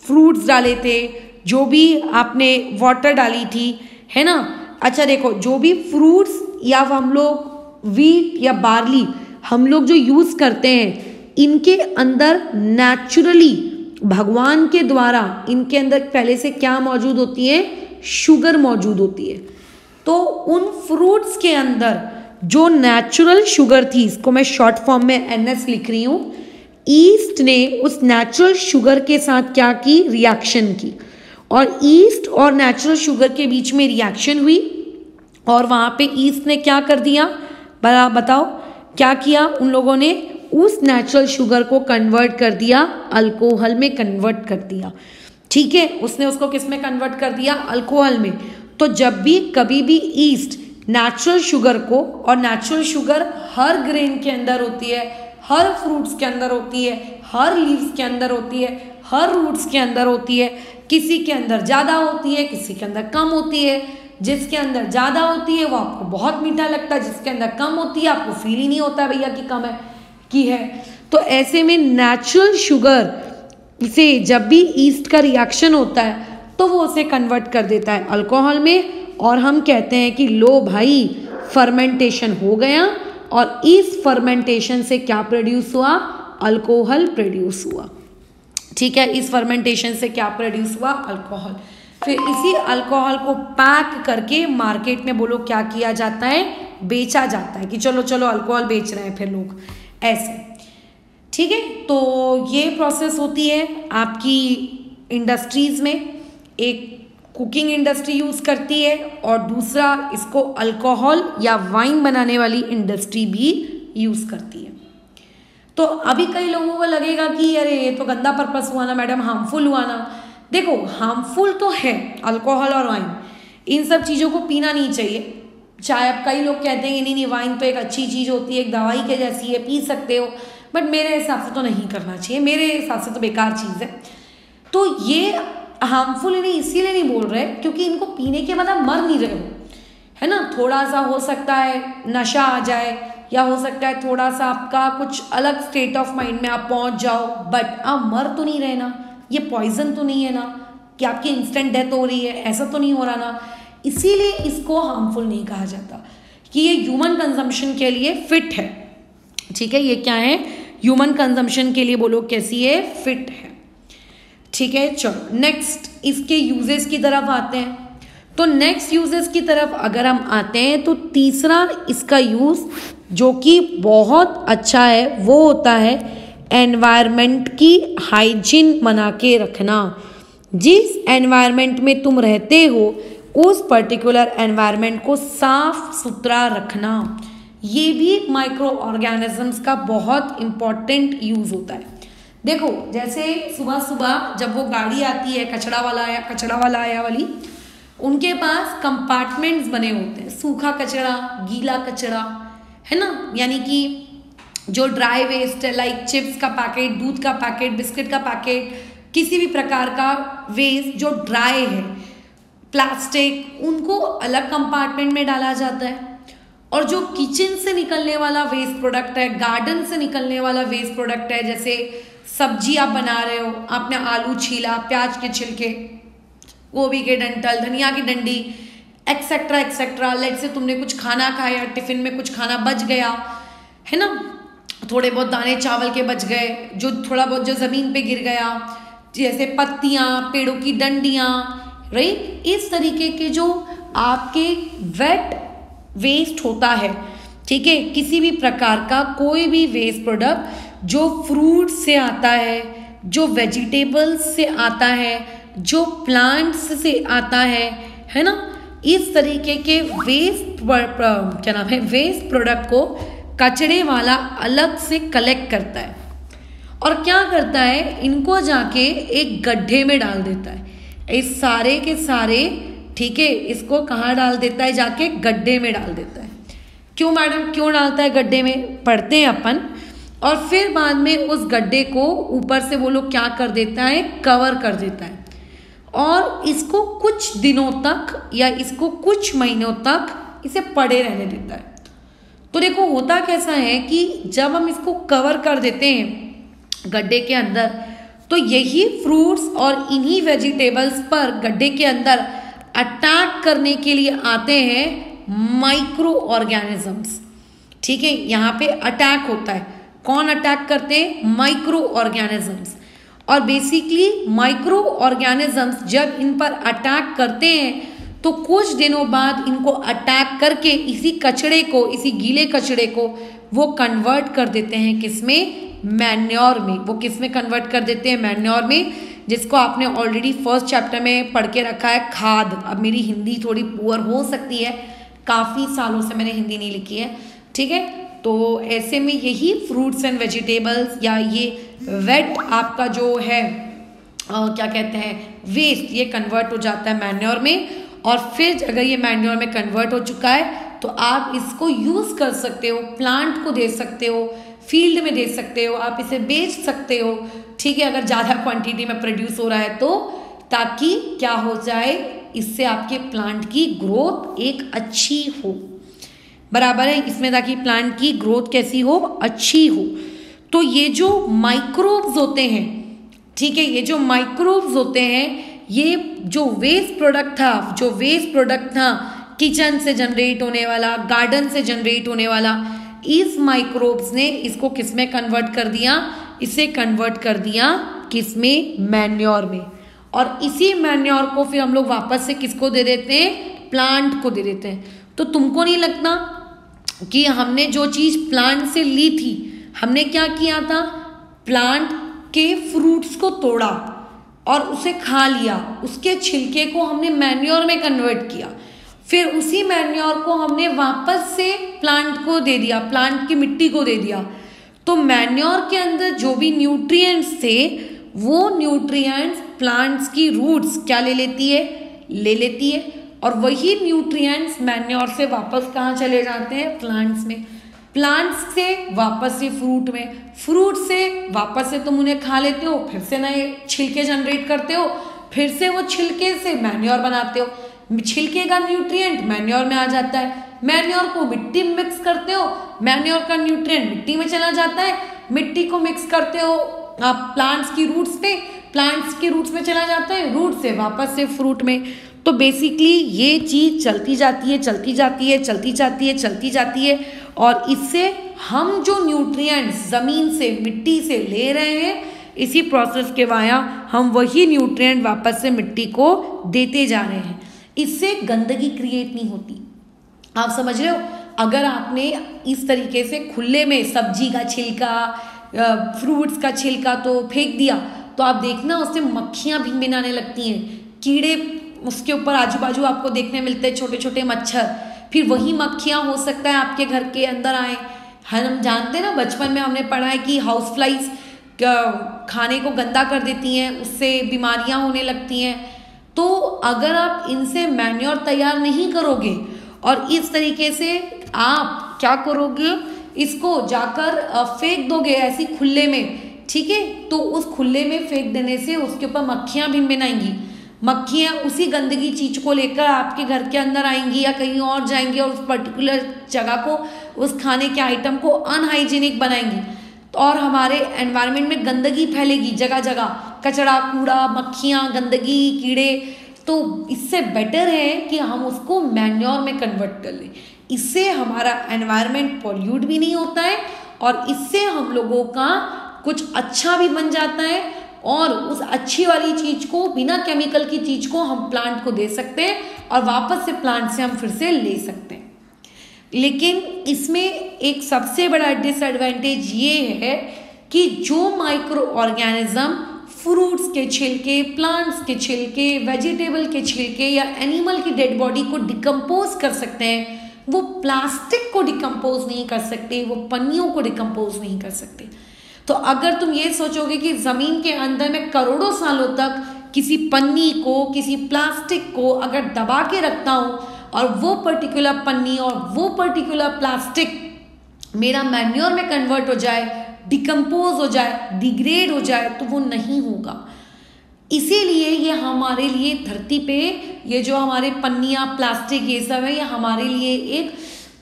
फ्रूट्स डाले थे, जो भी आपने वाटर डाली थी, है ना, अच्छा देखो, जो भी फ्रूट्स या हम लोग व्हीट या बार्ली हम लोग जो यूज करते हैं, इनके अंदर नेचुरली भगवान के द्वारा इनके अंदर पहले से क्या मौजूद होती है, शुगर मौजूद होती है। तो उन फ्रूट्स के अंदर जो नेचुरल शुगर थी, इसको मैं शॉर्ट फॉर्म में NS लिख रही हूँ, ईस्ट ने उस नेचुरल शुगर के साथ क्या की, रिएक्शन की, और ईस्ट और नेचुरल शुगर के बीच में रिएक्शन हुई, और वहाँ पे ईस्ट ने क्या कर दिया, बताओ क्या किया, उन लोगों ने उस नेचुरल शुगर को कन्वर्ट कर दिया, अल्कोहल में कन्वर्ट कर दिया। ठीक है, उसने उसको किस में कन्वर्ट कर दिया, अल्कोहल में। तो जब भी कभी भी ईस्ट नेचुरल शुगर को, और नेचुरल शुगर हर ग्रेन के अंदर होती है, हर फ्रूट्स के अंदर होती है, हर लीव्स के अंदर होती है, हर रूट्स के अंदर होती है, किसी के अंदर ज़्यादा होती है, किसी के अंदर कम होती है। जिसके अंदर ज़्यादा होती है वो आपको बहुत मीठा लगता है, जिसके अंदर कम होती है आपको फील ही नहीं होता है भैया कि कम है की है। तो ऐसे में नेचुरल शुगर से जब भी ईस्ट का रिएक्शन होता है तो वो उसे कन्वर्ट कर देता है अल्कोहल में, और हम कहते हैं कि लो भाई फर्मेंटेशन हो गया, और इस फर्मेंटेशन से क्या प्रोड्यूस हुआ, अल्कोहल प्रोड्यूस हुआ। ठीक है, इस फर्मेंटेशन से क्या प्रोड्यूस हुआ, अल्कोहल। फिर इसी अल्कोहल को पैक करके मार्केट में बोलो क्या किया जाता है, बेचा जाता है, कि चलो चलो अल्कोहल बेच रहे हैं फिर लोग ऐसे। ठीक है, तो ये प्रोसेस होती है आपकी इंडस्ट्रीज में। एक कुकिंग इंडस्ट्री यूज़ करती है, और दूसरा इसको अल्कोहल या वाइन बनाने वाली इंडस्ट्री भी यूज़ करती है। तो अभी कई लोगों को लगेगा कि अरे ये तो गंदा पर्पस हुआ ना मैडम, हार्मफुल हुआ ना। देखो हार्मफुल तो है अल्कोहल और वाइन, इन सब चीज़ों को पीना नहीं चाहिए। चाहे अब कई लोग कहते हैं कि नहीं नहीं वाइन तो एक अच्छी चीज़ होती है, एक दवाई के जैसी है, पी सकते हो, बट मेरे हिसाब से तो नहीं करना चाहिए, मेरे हिसाब से तो बेकार चीज़ है। तो ये हार्मफुल इन्हें इसीलिए नहीं बोल रहे क्योंकि इनको पीने के बाद आप मर नहीं रहे हो, है ना। थोड़ा सा हो सकता है नशा आ जाए, या हो सकता है थोड़ा सा आपका कुछ अलग स्टेट ऑफ माइंड में आप पहुंच जाओ, बट आप मर तो नहीं रहे ना, ये पॉइजन तो नहीं है ना कि आपकी इंस्टेंट डेथ हो रही है, ऐसा तो नहीं हो रहा ना। इसीलिए इसको हार्मफुल नहीं कहा जाता, कि ये ह्यूमन कंजम्पशन के लिए फिट है। ठीक है, ये क्या है, ह्यूमन कंजम्पशन के लिए बोलो कैसी है, फिट है। ठीक है, चलो नेक्स्ट इसके यूजेस की तरफ आते हैं। तो नेक्स्ट यूजेस की तरफ अगर हम आते हैं तो तीसरा इसका यूज जो कि बहुत अच्छा है वो होता है एनवायरनमेंट की हाइजीन बना के रखना। जिस एनवायरनमेंट में तुम रहते हो उस पर्टिकुलर एनवायरनमेंट को साफ सुथरा रखना, ये भी माइक्रो ऑर्गेनिजम्स का बहुत इम्पॉर्टेंट यूज होता है। देखो जैसे सुबह सुबह जब वो गाड़ी आती है कचरा वाला आया वाली, उनके पास कंपार्टमेंट्स बने होते हैं, सूखा कचरा, गीला कचरा, है ना। यानी कि जो ड्राई वेस्ट है लाइक चिप्स का पैकेट, दूध का पैकेट, बिस्किट का पैकेट, किसी भी प्रकार का वेस्ट जो ड्राई है, प्लास्टिक, उनको अलग कंपार्टमेंट में डाला जाता है। और जो किचन से निकलने वाला वेस्ट प्रोडक्ट है, गार्डन से निकलने वाला वेस्ट प्रोडक्ट है, जैसे सब्जी आप बना रहे हो, आपने आलू छीला, प्याज के छिलके, गोभी के डंठल, धनिया की डंडी, एक्सेट्रा एक्सेट्रा। लेट से तुमने कुछ खाना खाया, टिफिन में कुछ खाना बच गया, है ना, थोड़े बहुत दाने चावल के बच गए, जो थोड़ा बहुत जो ज़मीन पे गिर गया, जैसे पत्तियाँ, पेड़ों की डंडियाँ, राइट, इस तरीके के जो आपके वेट वेस्ट होता है, ठीक है, किसी भी प्रकार का कोई भी वेस्ट प्रोडक्ट जो फ्रूट से आता है, जो वेजिटेबल्स से आता है, जो प्लांट्स से आता है ना, इस तरीके के वेस्ट क्या नाम है, वेस्ट प्रोडक्ट को कचरे वाला अलग से कलेक्ट करता है और क्या करता है, इनको जाके एक गड्ढे में डाल देता है। इस सारे के सारे, ठीक है, इसको कहाँ डाल देता है, जाके गड्ढे में डाल देता है। क्यों मैडम, क्यों डालता है गड्ढे में, पढ़ते हैं अपन। और फिर बाद में उस गड्ढे को ऊपर से वो लोग क्या कर देता है, कवर कर देता है, और इसको कुछ दिनों तक या इसको कुछ महीनों तक इसे पड़े रहने देता है। तो देखो होता कैसा है कि जब हम इसको कवर कर देते हैं गड्ढे के अंदर, तो यही फ्रूट्स और इन्हीं वेजिटेबल्स पर गड्ढे के अंदर अटैक करने के लिए आते हैं माइक्रो ऑर्गेनिजम्स। ठीक है, यहाँ पे अटैक होता है। कौन अटैक करते हैं? Micro organisms. और बेसिकली माइक्रो ऑर्गेनिजम्स जब इन पर अटैक करते हैं तो कुछ दिनों बाद इनको अटैक करके इसी कचड़े को, इसी गीले कचड़े को वो कन्वर्ट कर देते हैं किसमें? मैन्योर में। वो किस में कन्वर्ट कर देते हैं? मैन्योर में, जिसको आपने ऑलरेडी फर्स्ट चैप्टर में पढ़ के रखा है, खाद। अब मेरी हिंदी थोड़ी पुअर हो सकती है, काफ़ी सालों से मैंने हिंदी नहीं लिखी है, ठीक है। तो ऐसे में यही फ्रूट्स एंड वेजिटेबल्स या ये वेट आपका जो है क्या कहते हैं, वेस्ट, ये कन्वर्ट हो जाता है मैन्योर में। और फिर अगर ये मैन्योर में कन्वर्ट हो चुका है तो आप इसको यूज़ कर सकते हो, प्लांट को दे सकते हो, फील्ड में दे सकते हो, आप इसे बेच सकते हो, ठीक है, अगर ज़्यादा क्वांटिटी में प्रोड्यूस हो रहा है तो, ताकि क्या हो जाए, इससे आपके प्लांट की ग्रोथ एक अच्छी हो। बराबर है इसमें, ताकि प्लांट की ग्रोथ कैसी हो? अच्छी हो। तो ये जो माइक्रोब्स होते हैं, ठीक है, ये जो माइक्रोब्स होते हैं, ये जो वेस्ट प्रोडक्ट था किचन से जनरेट होने वाला, गार्डन से जनरेट होने वाला, इस माइक्रोब्स ने इसको किस में कन्वर्ट कर दिया? इसे कन्वर्ट कर दिया किसमें? मैन्योर में। और इसी मैन्योर को फिर हम लोग वापस से किसको दे देते हैं? प्लांट को दे देते हैं। तो तुमको नहीं लगता कि हमने जो चीज़ प्लांट से ली थी, हमने क्या किया था? प्लांट के फ्रूट्स को तोड़ा और उसे खा लिया, उसके छिलके को हमने मैन्योर में कन्वर्ट किया, फिर उसी मैन्योर को हमने वापस से प्लांट को दे दिया, प्लांट की मिट्टी को दे दिया। तो मैन्योर के अंदर जो भी न्यूट्रिएंट्स थे, वो न्यूट्रिएंट्स प्लांट्स की रूट्स क्या ले लेती है, और वही न्यूट्रिएंट्स मैन्योर से वापस कहाँ चले जाते हैं? प्लांट्स में। प्लांट्स से वापस से फ्रूट में, फ्रूट से वापस से तुम उन्हें खा लेते हो, फिर से नए छिलके जनरेट करते हो, फिर से वो छिलके से मैन्योर बनाते हो, छिलके का न्यूट्रिएंट मैन्योर में आ जाता है, मैन्योर को मिट्टी में मिक्स करते हो, मैन्योर का न्यूट्रिएंट मिट्टी में चला जाता है, मिट्टी को मिक्स करते हो आप प्लांट्स की रूट्स पे, प्लांट्स की रूट्स में चला जाता है, रूट से वापस से फ्रूट में। तो बेसिकली ये चीज़ चलती जाती है और इससे हम जो न्यूट्रिएंट्स ज़मीन से, मिट्टी से ले रहे हैं, इसी प्रोसेस के वाया हम वही न्यूट्रिएंट वापस से मिट्टी को देते जा रहे हैं। इससे गंदगी क्रिएट नहीं होती। आप समझ रहे हो? अगर आपने इस तरीके से खुले में सब्जी का छिलका, फ्रूट्स का छिलका तो फेंक दिया, तो आप देखना उससे मक्खियाँ भिन आने लगती हैं, कीड़े उसके ऊपर आजू बाजू आपको देखने मिलते हैं, छोटे छोटे मच्छर। फिर वही मक्खियाँ हो सकता है आपके घर के अंदर आए। हम जानते हैं ना, बचपन में हमने पढ़ा है कि हाउस फ्लाइज खाने को गंदा कर देती हैं, उससे बीमारियाँ होने लगती हैं। तो अगर आप इनसे मैन्योर तैयार नहीं करोगे और इस तरीके से आप क्या करोगे, इसको जाकर फेंक दोगे ऐसी खुले में, ठीक है, तो उस खुले में फेंक देने से उसके ऊपर मक्खियाँ भिन आएंगी। मक्खियाँ उसी गंदगी चीज़ को लेकर आपके घर के अंदर आएंगी या कहीं और जाएंगी और उस पर्टिकुलर जगह को, उस खाने के आइटम को अनहाइजीनिक बनाएंगी, और हमारे एनवायरनमेंट में गंदगी फैलेगी, जगह जगह कचरा, कूड़ा, मक्खियाँ, गंदगी, कीड़े। तो इससे बेटर है कि हम उसको मैन्योर में कन्वर्ट कर लें। इससे हमारा एनवायरनमेंट पॉल्यूट भी नहीं होता है और इससे हम लोगों का कुछ अच्छा भी बन जाता है, और उस अच्छी वाली चीज़ को, बिना केमिकल की चीज़ को हम प्लांट को दे सकते हैं और वापस से प्लांट से हम फिर से ले सकते हैं। लेकिन इसमें एक सबसे बड़ा डिसएडवांटेज ये है कि जो माइक्रो ऑर्गेनिज्म फ्रूट्स के छिलके, प्लांट्स के छिलके, वेजिटेबल के छिलके या एनिमल की डेड बॉडी को डिकम्पोज कर सकते हैं, वो प्लास्टिक को डिकम्पोज नहीं कर सकते, वो पन्नियों को डिकम्पोज नहीं कर सकते। तो अगर तुम ये सोचोगे कि ज़मीन के अंदर में करोड़ों सालों तक किसी पन्नी को, किसी प्लास्टिक को अगर दबा के रखता हूँ और वो पर्टिकुलर पन्नी और वो पर्टिकुलर प्लास्टिक मेरा मैन्योर में कन्वर्ट हो जाए, डिकम्पोज हो जाए, डिग्रेड हो जाए, तो वो नहीं होगा। इसीलिए ये हमारे लिए धरती पे ये जो हमारे पन्नियाँ, प्लास्टिक, ये सब है, ये हमारे लिए एक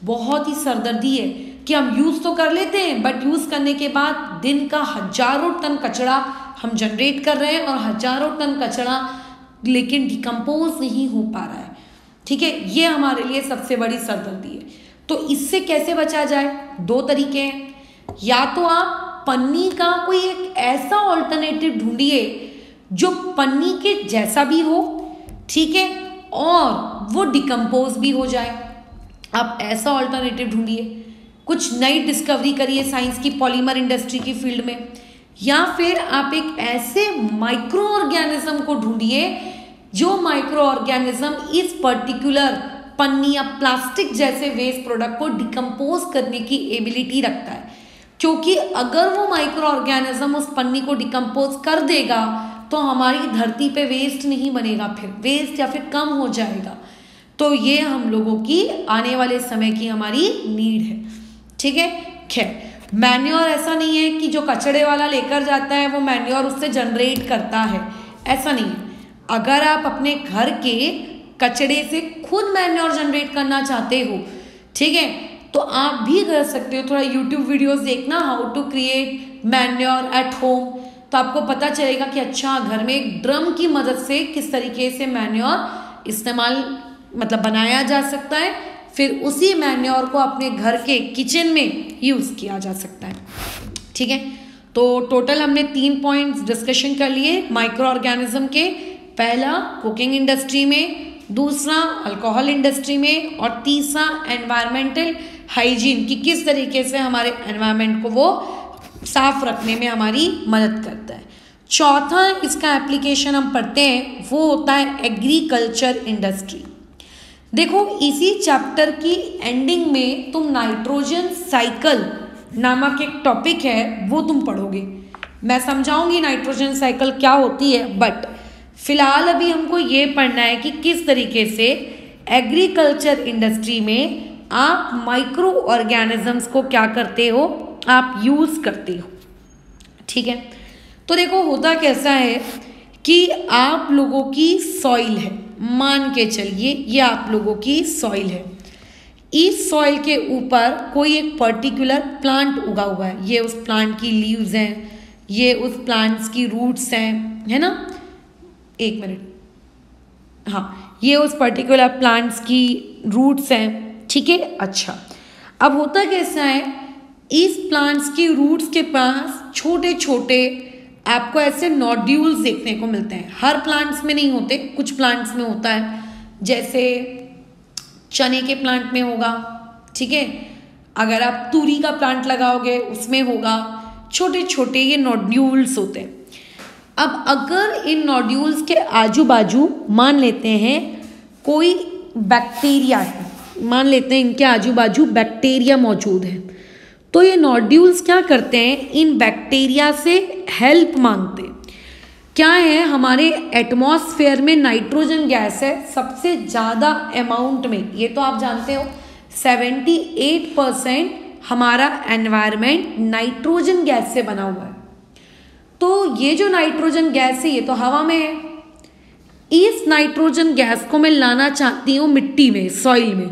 बहुत ही सरदर्दी है कि हम यूज़ तो कर लेते हैं, बट यूज़ करने के बाद दिन का हजारों टन कचरा हम जनरेट कर रहे हैं और हजारों टन कचरा लेकिन डिकम्पोज नहीं हो पा रहा है। ठीक है, ये हमारे लिए सबसे बड़ी सरदर्दी है। तो इससे कैसे बचा जाए? दो तरीके हैं। या तो आप पन्नी का कोई एक ऐसा ऑल्टरनेटिव ढूंढिए जो पन्नी के जैसा भी हो, ठीक है, और वो डिकम्पोज भी हो जाए। आप ऐसा ऑल्टरनेटिव ढूंढिए, कुछ नई डिस्कवरी करिए साइंस की, पॉलीमर इंडस्ट्री की फील्ड में। या फिर आप एक ऐसे माइक्रो ऑर्गेनिज्म को ढूंढिए जो माइक्रो ऑर्गेनिज्म इस पर्टिकुलर पन्नी या प्लास्टिक जैसे वेस्ट प्रोडक्ट को डिकम्पोज करने की एबिलिटी रखता है। क्योंकि अगर वो माइक्रो ऑर्गेनिज्म उस पन्नी को डिकम्पोज कर देगा तो हमारी धरती पे वेस्ट नहीं बनेगा, फिर वेस्ट या फिर कम हो जाएगा। तो ये हम लोगों की आने वाले समय की हमारी नीड है। ठीक है, खैर मैन्योर ऐसा नहीं है कि जो कचड़े वाला लेकर जाता है वो मैन्योर उससे जनरेट करता है, ऐसा नहीं है। अगर आप अपने घर के कचड़े से खुद मैन्योर जनरेट करना चाहते हो, ठीक है, तो आप भी कर सकते हो। थोड़ा यूट्यूब वीडियोस देखना, how to create manure at home, तो आपको पता चलेगा कि अच्छा घर में एक ड्रम की मदद से किस तरीके से मैन्योर इस्तेमाल मतलब बनाया जा सकता है। फिर उसी मैन्योर को अपने घर के किचन में यूज़ किया जा सकता है। ठीक है, तो टोटल हमने 3 पॉइंट्स डिस्कशन कर लिए माइक्रो ऑर्गेनिज्म के। पहला कुकिंग इंडस्ट्री में, दूसरा अल्कोहल इंडस्ट्री में, और तीसरा एनवायरमेंटल हाइजीन कि किस तरीके से हमारे एनवायरमेंट को वो साफ रखने में हमारी मदद करता है। चौथा इसका एप्लीकेशन हम पढ़ते हैं, वो होता है एग्रीकल्चर इंडस्ट्री। देखो इसी चैप्टर की एंडिंग में तुम नाइट्रोजन साइकिल नामक एक टॉपिक है वो तुम पढ़ोगे। मैं समझाऊंगी नाइट्रोजन साइकिल क्या होती है, बट फिलहाल अभी हमको ये पढ़ना है कि किस तरीके से एग्रीकल्चर इंडस्ट्री में आप माइक्रो ऑर्गेनिजम्स को क्या करते हो, आप यूज़ करते हो। ठीक है, तो देखो होता कैसा है कि आप लोगों की सॉइल है, मान के चलिए ये आप लोगों की सॉइल है। इस सॉइल के ऊपर कोई एक पर्टिकुलर प्लांट उगा हुआ है, ये उस प्लांट की लीव्स हैं, ये उस प्लांट्स की रूट्स हैं, है ना। एक मिनट, हाँ, ये उस पर्टिकुलर प्लांट्स की रूट्स हैं। ठीक है, अच्छा अब होता कैसा है, इस प्लांट्स की रूट्स के पास छोटे छोटे आपको ऐसे नोड्यूल्स देखने को मिलते हैं। हर प्लांट्स में नहीं होते, कुछ प्लांट्स में होता है, जैसे चने के प्लांट में होगा, ठीक है, अगर आप तूरी का प्लांट लगाओगे उसमें होगा, छोटे छोटे ये नोड्यूल्स होते हैं। अब अगर इन नोड्यूल्स के आजू बाजू मान लेते हैं कोई बैक्टीरिया है, मान लेते हैं इनके आजू बाजू बैक्टीरिया मौजूद है, तो ये नोड्यूल्स क्या करते हैं, इन बैक्टीरिया से हेल्प मांगते हैं। क्या है, हमारे एटमॉस्फेयर में नाइट्रोजन गैस है सबसे ज़्यादा अमाउंट में, ये तो आप जानते हो 78% हमारा एनवायरनमेंट नाइट्रोजन गैस से बना हुआ है। तो ये जो नाइट्रोजन गैस है ये तो हवा में है, इस नाइट्रोजन गैस को मैं लाना चाहती हूँ मिट्टी में, सॉइल में।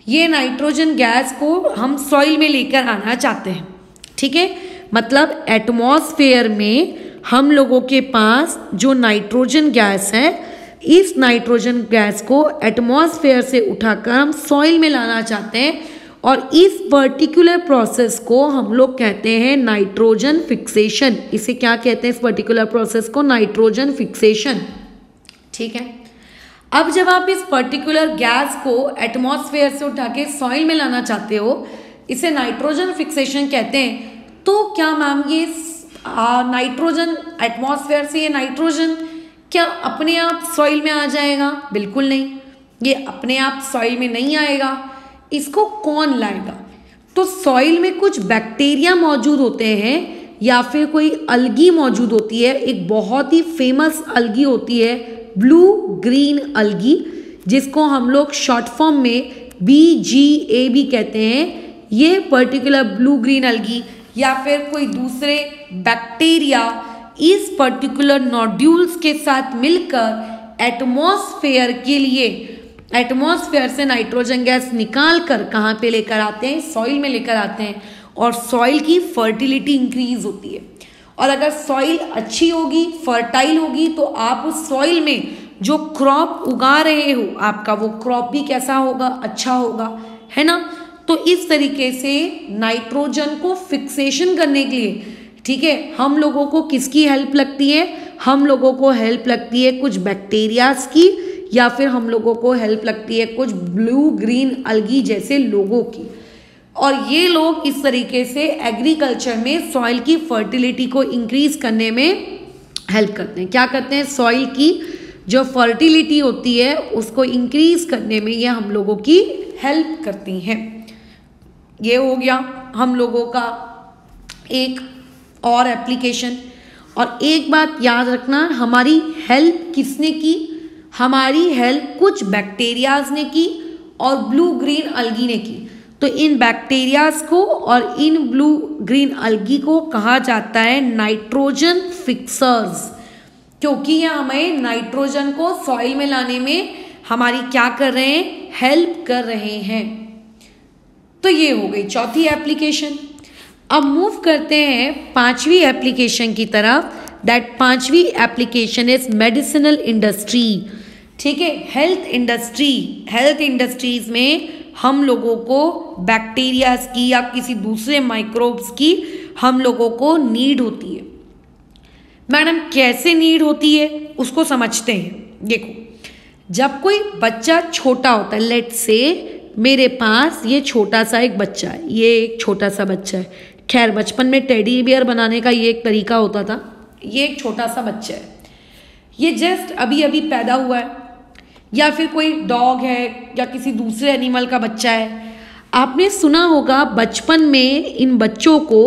ये नाइट्रोजन गैस को हम सॉइल में लेकर आना चाहते हैं। ठीक है, मतलब एटमॉस्फेयर में हम लोगों के पास जो नाइट्रोजन गैस है, इस नाइट्रोजन गैस को एटमॉस्फेयर से उठाकर हम सॉइल में लाना चाहते हैं, और इस पर्टिकुलर प्रोसेस को हम लोग कहते हैं नाइट्रोजन फिक्सेशन। इसे क्या कहते हैं, इस पर्टिकुलर प्रोसेस को नाइट्रोजन फिक्सेशन। ठीक है, अब जब आप इस पर्टिकुलर गैस को एटमॉस्फेयर से उठा के सॉइल में लाना चाहते हो, इसे नाइट्रोजन फिक्सेशन कहते हैं। तो क्या मैम ये नाइट्रोजन एटमॉस्फेयर से, ये नाइट्रोजन क्या अपने आप सॉइल में आ जाएगा? बिल्कुल नहीं, ये अपने आप सॉइल में नहीं आएगा। इसको कौन लाएगा? तो सॉइल में कुछ बैक्टीरिया मौजूद होते हैं या फिर कोई अलगी मौजूद होती है। एक बहुत ही फेमस अलगी होती है ब्लू ग्रीन अलगी, जिसको हम लोग शॉर्ट फॉर्म में BGA भी कहते हैं। ये पर्टिकुलर ब्लू ग्रीन अलगी या फिर कोई दूसरे बैक्टीरिया इस पर्टिकुलर नोड्यूल्स के साथ मिलकर एटमॉस्फेयर के लिए, एटमॉस्फेयर से नाइट्रोजन गैस निकाल कर कहाँ पे लेकर आते हैं, सॉइल में लेकर आते हैं, और सॉइल की फर्टिलिटी इंक्रीज होती है। और अगर सॉइल अच्छी होगी, फर्टाइल होगी, तो आप उस सॉइल में जो क्रॉप उगा रहे हो आपका वो क्रॉप भी कैसा होगा, अच्छा होगा, है ना। तो इस तरीके से नाइट्रोजन को फिक्सेशन करने के लिए, ठीक है, हम लोगों को किसकी हेल्प लगती है, हम लोगों को हेल्प लगती है कुछ बैक्टीरियाज की, या फिर हम लोगों को हेल्प लगती है कुछ ब्लू ग्रीन अलगी जैसे लोगों की। और ये लोग इस तरीके से एग्रीकल्चर में सॉइल की फर्टिलिटी को इंक्रीज करने में हेल्प करते हैं। क्या करते हैं, सॉइल की जो फर्टिलिटी होती है उसको इंक्रीज करने में ये हम लोगों की हेल्प करती हैं। ये हो गया हम लोगों का एक और एप्लीकेशन। और एक बात याद रखना, हमारी हेल्प किसने की, हमारी हेल्प कुछ बैक्टीरियाज ने की और ब्लू ग्रीन अलगी ने की। तो इन बैक्टीरियाज को और इन ब्लू ग्रीन अलगी को कहा जाता है नाइट्रोजन फिक्सर्स, क्योंकि ये हमें नाइट्रोजन को सॉइल में लाने में हमारी क्या कर रहे हैं, हेल्प कर रहे हैं। तो ये हो गई चौथी एप्लीकेशन। अब मूव करते हैं पांचवी एप्लीकेशन की तरफ। दैट पांचवी एप्लीकेशन इज मेडिसिनल इंडस्ट्री। ठीक है, हेल्थ इंडस्ट्री। हेल्थ इंडस्ट्रीज में हम लोगों को बैक्टीरियाज की या किसी दूसरे माइक्रोब्स की हम लोगों को नीड होती है। मैडम कैसे नीड होती है उसको समझते हैं। देखो, जब कोई बच्चा छोटा होता है, लेट्स से मेरे पास ये छोटा सा एक बच्चा है, ये एक छोटा सा बच्चा है। खैर बचपन में टेडी बियर बनाने का ये एक तरीका होता था। ये एक छोटा सा बच्चा है, ये जस्ट अभी अभी पैदा हुआ है, या फिर कोई डॉग है या किसी दूसरे एनिमल का बच्चा है। आपने सुना होगा बचपन में इन बच्चों को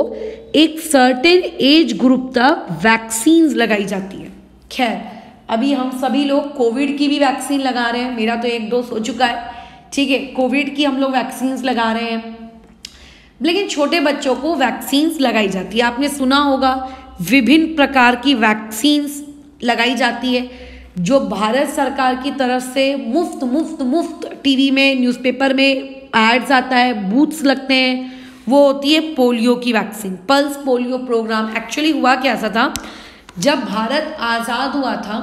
एक सर्टेन एज ग्रुप तक वैक्सीन्स लगाई जाती है। खैर अभी हम सभी लोग कोविड की भी वैक्सीन लगा रहे हैं, मेरा तो 1 डोज हो चुका है, ठीक है, कोविड की हम लोग वैक्सीन्स लगा रहे हैं। लेकिन छोटे बच्चों को वैक्सीन्स लगाई जाती है। आपने सुना होगा विभिन्न प्रकार की वैक्सीन्स लगाई जाती है, जो भारत सरकार की तरफ से मुफ्त मुफ्त मुफ्त टीवी में, न्यूज़पेपर में एड्स आता है, बूथ्स लगते हैं। वो होती है पोलियो की vaccine, pulse polio program. Actually हुआ क्या ऐसा था, जब भारत आज़ाद हुआ था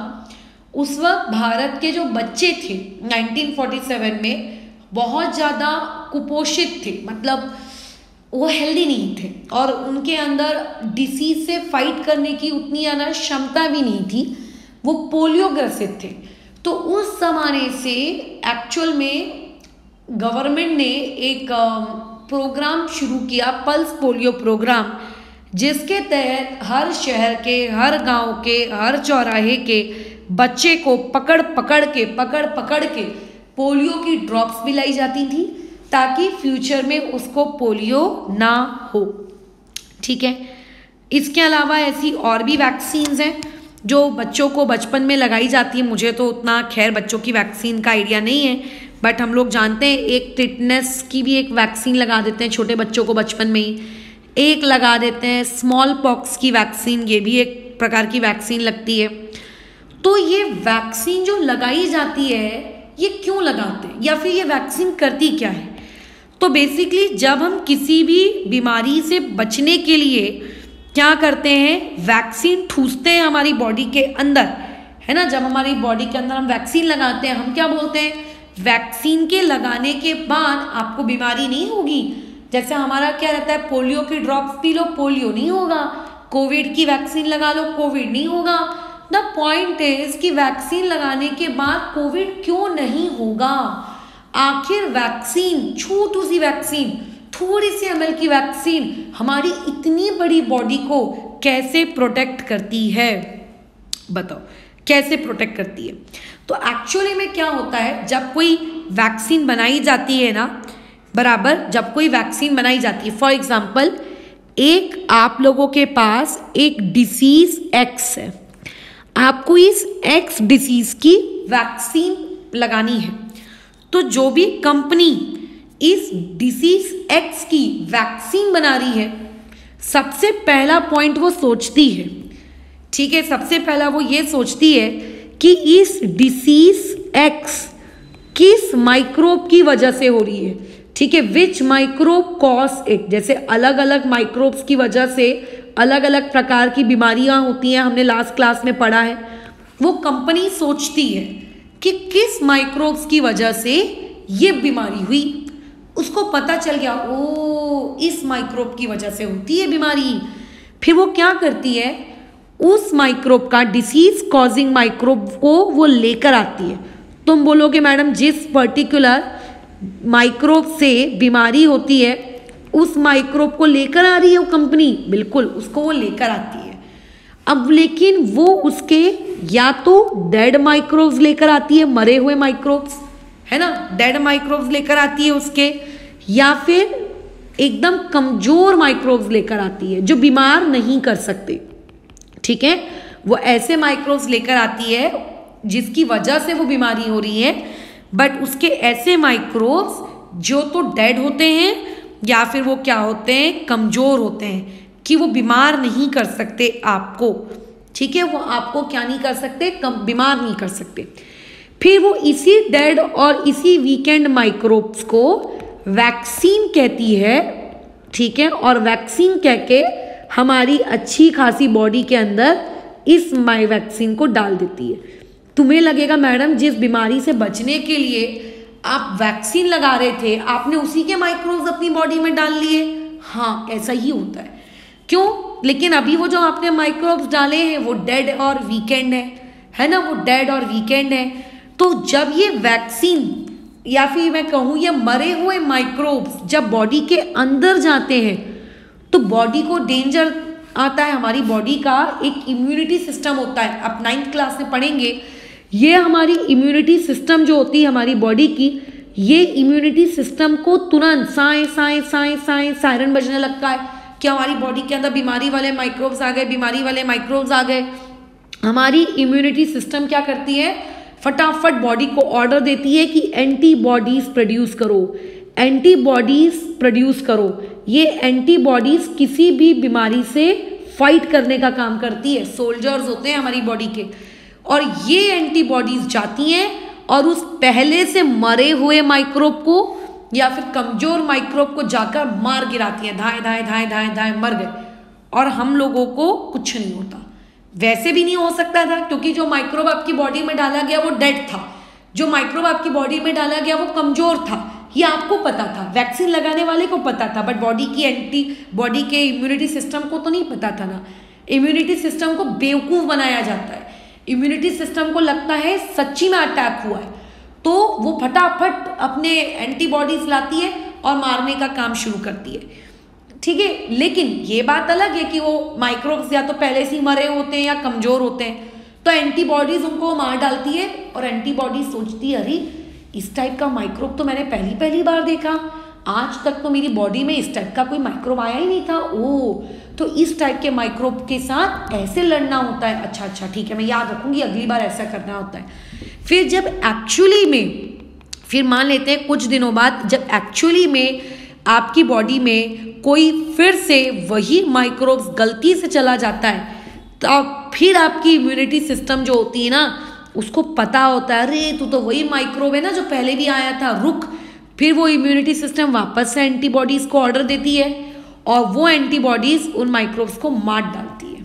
उस वक्त भारत के जो बच्चे थे 1947 में बहुत ज़्यादा कुपोषित थे, मतलब वो हेल्दी नहीं थे और उनके अंदर डिसीज से फाइट करने की उतनी ज़्यादा क्षमता भी नहीं थी, वो पोलियो ग्रसित थे। तो उस ज़माने से एक्चुअल में गवर्नमेंट ने एक प्रोग्राम शुरू किया, पल्स पोलियो प्रोग्राम, जिसके तहत हर शहर के, हर गांव के, हर चौराहे के बच्चे को पकड़ पकड़ के पोलियो की ड्रॉप्स पिलाई जाती थी, ताकि फ्यूचर में उसको पोलियो ना हो। ठीक है, इसके अलावा ऐसी और भी वैक्सीन्स हैं जो बच्चों को बचपन में लगाई जाती है। मुझे तो उतना खैर बच्चों की वैक्सीन का आइडिया नहीं है, बट हम लोग जानते हैं एक टिटनेस की भी एक वैक्सीन लगा देते हैं छोटे बच्चों को बचपन में ही, एक लगा देते हैं स्मॉल पॉक्स की वैक्सीन, ये भी एक प्रकार की वैक्सीन लगती है। तो ये वैक्सीन जो लगाई जाती है ये क्यों लगाते हैं, या फिर ये वैक्सीन करती क्या है? तो बेसिकली जब हम किसी भी बीमारी से बचने के लिए क्या करते हैं, वैक्सीन ठूसते हैं हमारी बॉडी के अंदर, है ना। जब हमारी बॉडी के अंदर हम वैक्सीन लगाते हैं, हम क्या बोलते हैं, वैक्सीन के लगाने के बाद आपको बीमारी नहीं होगी। जैसे हमारा क्या रहता है, पोलियो की ड्रॉप्स पी लो, पोलियो नहीं होगा, कोविड की वैक्सीन लगा लो, कोविड नहीं होगा। द पॉइंट इज कि वैक्सीन लगाने के बाद कोविड क्यों नहीं होगा। आखिर वैक्सीन, छोटू सी वैक्सीन, थोड़ी सी ml की वैक्सीन हमारी इतनी बड़ी बॉडी को कैसे प्रोटेक्ट करती है, बताओ कैसे प्रोटेक्ट करती है। तो एक्चुअली में क्या होता है, जब कोई वैक्सीन बनाई जाती है ना, बराबर, जब कोई वैक्सीन बनाई जाती है, फॉर एग्जाम्पल एक आप लोगों के पास एक डिसीज एक्स है, आपको इस एक्स डिसीज की वैक्सीन लगानी है। तो जो भी कंपनी इस डिसीज एक्स की वैक्सीन बना रही है, सबसे पहला पॉइंट वो सोचती है, ठीक है, सबसे पहला वो ये सोचती है कि इस डिसीज एक्स किस माइक्रोब की वजह से हो रही है, ठीक है, विच माइक्रोब कॉज इट। जैसे अलग अलग माइक्रोब्स की वजह से अलग अलग प्रकार की बीमारियां होती हैं, हमने लास्ट क्लास में पढ़ा है। वो कंपनी सोचती है कि किस माइक्रोब्स की वजह से ये बीमारी हुई। उसको पता चल गया, ओ इस माइक्रोब की वजह से होती है बीमारी। फिर वो क्या करती है, उस माइक्रोब का, डिसीज कॉजिंग माइक्रोब को वो लेकर आती है। तुम बोलोगे मैडम जिस पर्टिकुलर माइक्रोब से बीमारी होती है उस माइक्रोब को लेकर आ रही है वो कंपनी, बिल्कुल उसको वो लेकर आती है। अब लेकिन वो उसके या तो डेड माइक्रोब्स लेकर आती है, मरे हुए माइक्रोब्स, है ना, डेड माइक्रोब्स लेकर आती है उसके, या फिर एकदम कमजोर माइक्रोब्स लेकर आती है जो बीमार नहीं कर सकते। ठीक है, वो ऐसे माइक्रोब्स लेकर आती है जिसकी वजह से वो बीमारी हो रही है, बट उसके ऐसे माइक्रोब्स जो तो डेड होते हैं या फिर वो क्या होते हैं, कमजोर होते हैं, कि वो बीमार नहीं कर सकते आपको। ठीक है, वो आपको क्या नहीं कर सकते, बीमार नहीं कर सकते। फिर वो इसी डेड और इसी वीकेंड माइक्रोब्स को वैक्सीन कहती है। ठीक है, और वैक्सीन कह के हमारी अच्छी खासी बॉडी के अंदर इस वैक्सीन को डाल देती है। तुम्हें लगेगा मैडम जिस बीमारी से बचने के लिए आप वैक्सीन लगा रहे थे आपने उसी के माइक्रोब्स अपनी बॉडी में डाल लिए। हाँ, ऐसा ही होता है। क्यों? लेकिन अभी वो जो आपने माइक्रोब्स डाले हैं वो डेड और वीकेंड है ना, वो डेड और वीकेंड है। तो जब ये वैक्सीन या फिर मैं कहूँ ये मरे हुए माइक्रोब्स जब बॉडी के अंदर जाते हैं तो बॉडी को डेंजर आता है। हमारी बॉडी का एक इम्यूनिटी सिस्टम होता है, आप 9th क्लास में पढ़ेंगे। ये हमारी इम्यूनिटी सिस्टम जो होती है हमारी बॉडी की, ये इम्यूनिटी सिस्टम को तुरंत साए साए साए साए सायरन बजने लगता है कि हमारी बॉडी के अंदर बीमारी वाले माइक्रोब्स आ गए, बीमारी वाले माइक्रोब्स आ गए। हमारी इम्यूनिटी सिस्टम क्या करती है, फटाफट बॉडी को ऑर्डर देती है कि एंटीबॉडीज प्रोड्यूस करो, एंटीबॉडीज प्रोड्यूस करो। ये एंटीबॉडीज किसी भी बीमारी से फाइट करने का काम करती है, सोल्जर्स होते हैं हमारी बॉडी के। और ये एंटीबॉडीज जाती हैं और उस पहले से मरे हुए माइक्रोब को या फिर कमजोर माइक्रोब को जाकर मार गिराती हैं, धाए धाए धाए धाए धाए मर गए, और हम लोगों को कुछ नहीं होता। वैसे भी नहीं हो सकता था क्योंकि जो माइक्रोब आपकी बॉडी में डाला गया वो डेड था, जो माइक्रोब आपकी बॉडी में डाला गया वो कमजोर था, ये आपको पता था, वैक्सीन लगाने वाले को पता था, बट बॉडी के इम्यूनिटी सिस्टम को तो नहीं पता था ना। इम्यूनिटी सिस्टम को बेवकूफ बनाया जाता है, इम्यूनिटी सिस्टम को लगता है सच्ची में अटैक हुआ है, तो वो फटाफट अपने एंटीबॉडीज लाती है और मारने का काम शुरू करती है। ठीक है, लेकिन ये बात अलग है कि वो माइक्रोब्स या तो पहले से ही मरे होते हैं या कमजोर होते हैं, तो एंटीबॉडीज उनको मार डालती है। और एंटीबॉडीज सोचती है अरे इस टाइप का माइक्रोब तो मैंने पहली बार देखा, आज तक तो मेरी बॉडी में इस टाइप का कोई माइक्रोब आया ही नहीं था। ओ, तो इस टाइप के माइक्रोब के साथ ऐसे लड़ना होता है। अच्छा ठीक है, मैं याद रखूंगी, अगली बार ऐसा करना होता है। फिर जब एक्चुअली में, फिर मान लेते हैं कुछ दिनों बाद जब एक्चुअली में आपकी बॉडी में कोई फिर से वही माइक्रोब्स गलती से चला जाता है, तो फिर आपकी इम्यूनिटी सिस्टम जो होती है ना उसको पता होता है अरे तू तो वही माइक्रोब है ना जो पहले भी आया था, रुक। फिर वो इम्यूनिटी सिस्टम वापस से एंटीबॉडीज को ऑर्डर देती है और वो एंटीबॉडीज उन माइक्रोब्स को मार डालती है।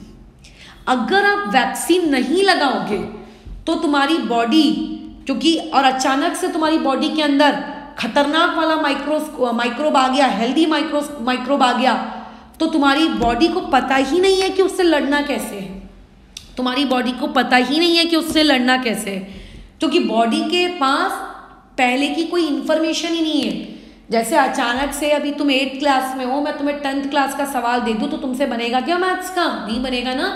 अगर आप वैक्सीन नहीं लगाओगे तो तुम्हारी बॉडी, क्योंकि और अचानक से तुम्हारी बॉडी के अंदर खतरनाक वाला माइक्रोब आ गया, हेल्दी माइक्रोब आ गया, तो तुम्हारी बॉडी को पता ही नहीं है कि उससे लड़ना कैसे है। तुम्हारी बॉडी को पता ही नहीं है कि उससे लड़ना कैसे है, क्योंकि बॉडी के पास पहले की कोई इंफॉर्मेशन ही नहीं है। जैसे अचानक से अभी तुम 8th क्लास में हो, मैं तुम्हें 10th क्लास का सवाल दे दूं तो तुमसे बनेगा क्या मैथ्स का? नहीं बनेगा ना,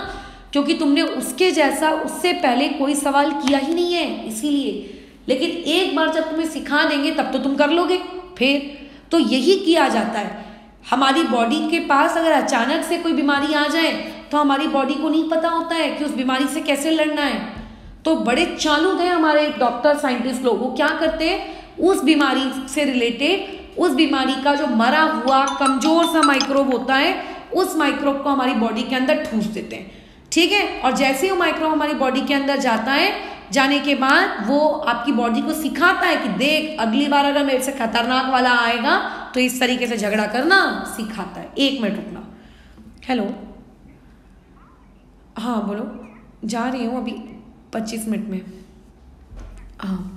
क्योंकि तुमने उसके जैसा उससे पहले कोई सवाल किया ही नहीं है, इसीलिए। लेकिन एक बार जब तुम्हें सिखा देंगे तब तो तुम कर लोगे। फिर तो यही किया जाता है, हमारी बॉडी के पास अगर अचानक से कोई बीमारी आ जाए तो हमारी बॉडी को नहीं पता होता है कि उस बीमारी से कैसे लड़ना है। तो बड़े चालू थे हमारे डॉक्टर साइंटिस्ट लोग, वो क्या करते हैं, उस बीमारी से रिलेटेड, उस बीमारी का जो मरा हुआ कमजोर सा माइक्रोब होता है, उस माइक्रोब को हमारी बॉडी के अंदर ठूस देते हैं। ठीक है, और जैसे ही वो माइक्रोब हमारी बॉडी के अंदर जाता है, जाने के बाद वो आपकी बॉडी को सिखाता है कि देख अगली बार अगर मेरे से खतरनाक वाला आएगा तो इस तरीके से झगड़ा करना, सिखाता है। 1 मिनट रुकना। हेलो, हाँ बोलो। जा रही हूँ अभी 25 मिनट में। हाँ,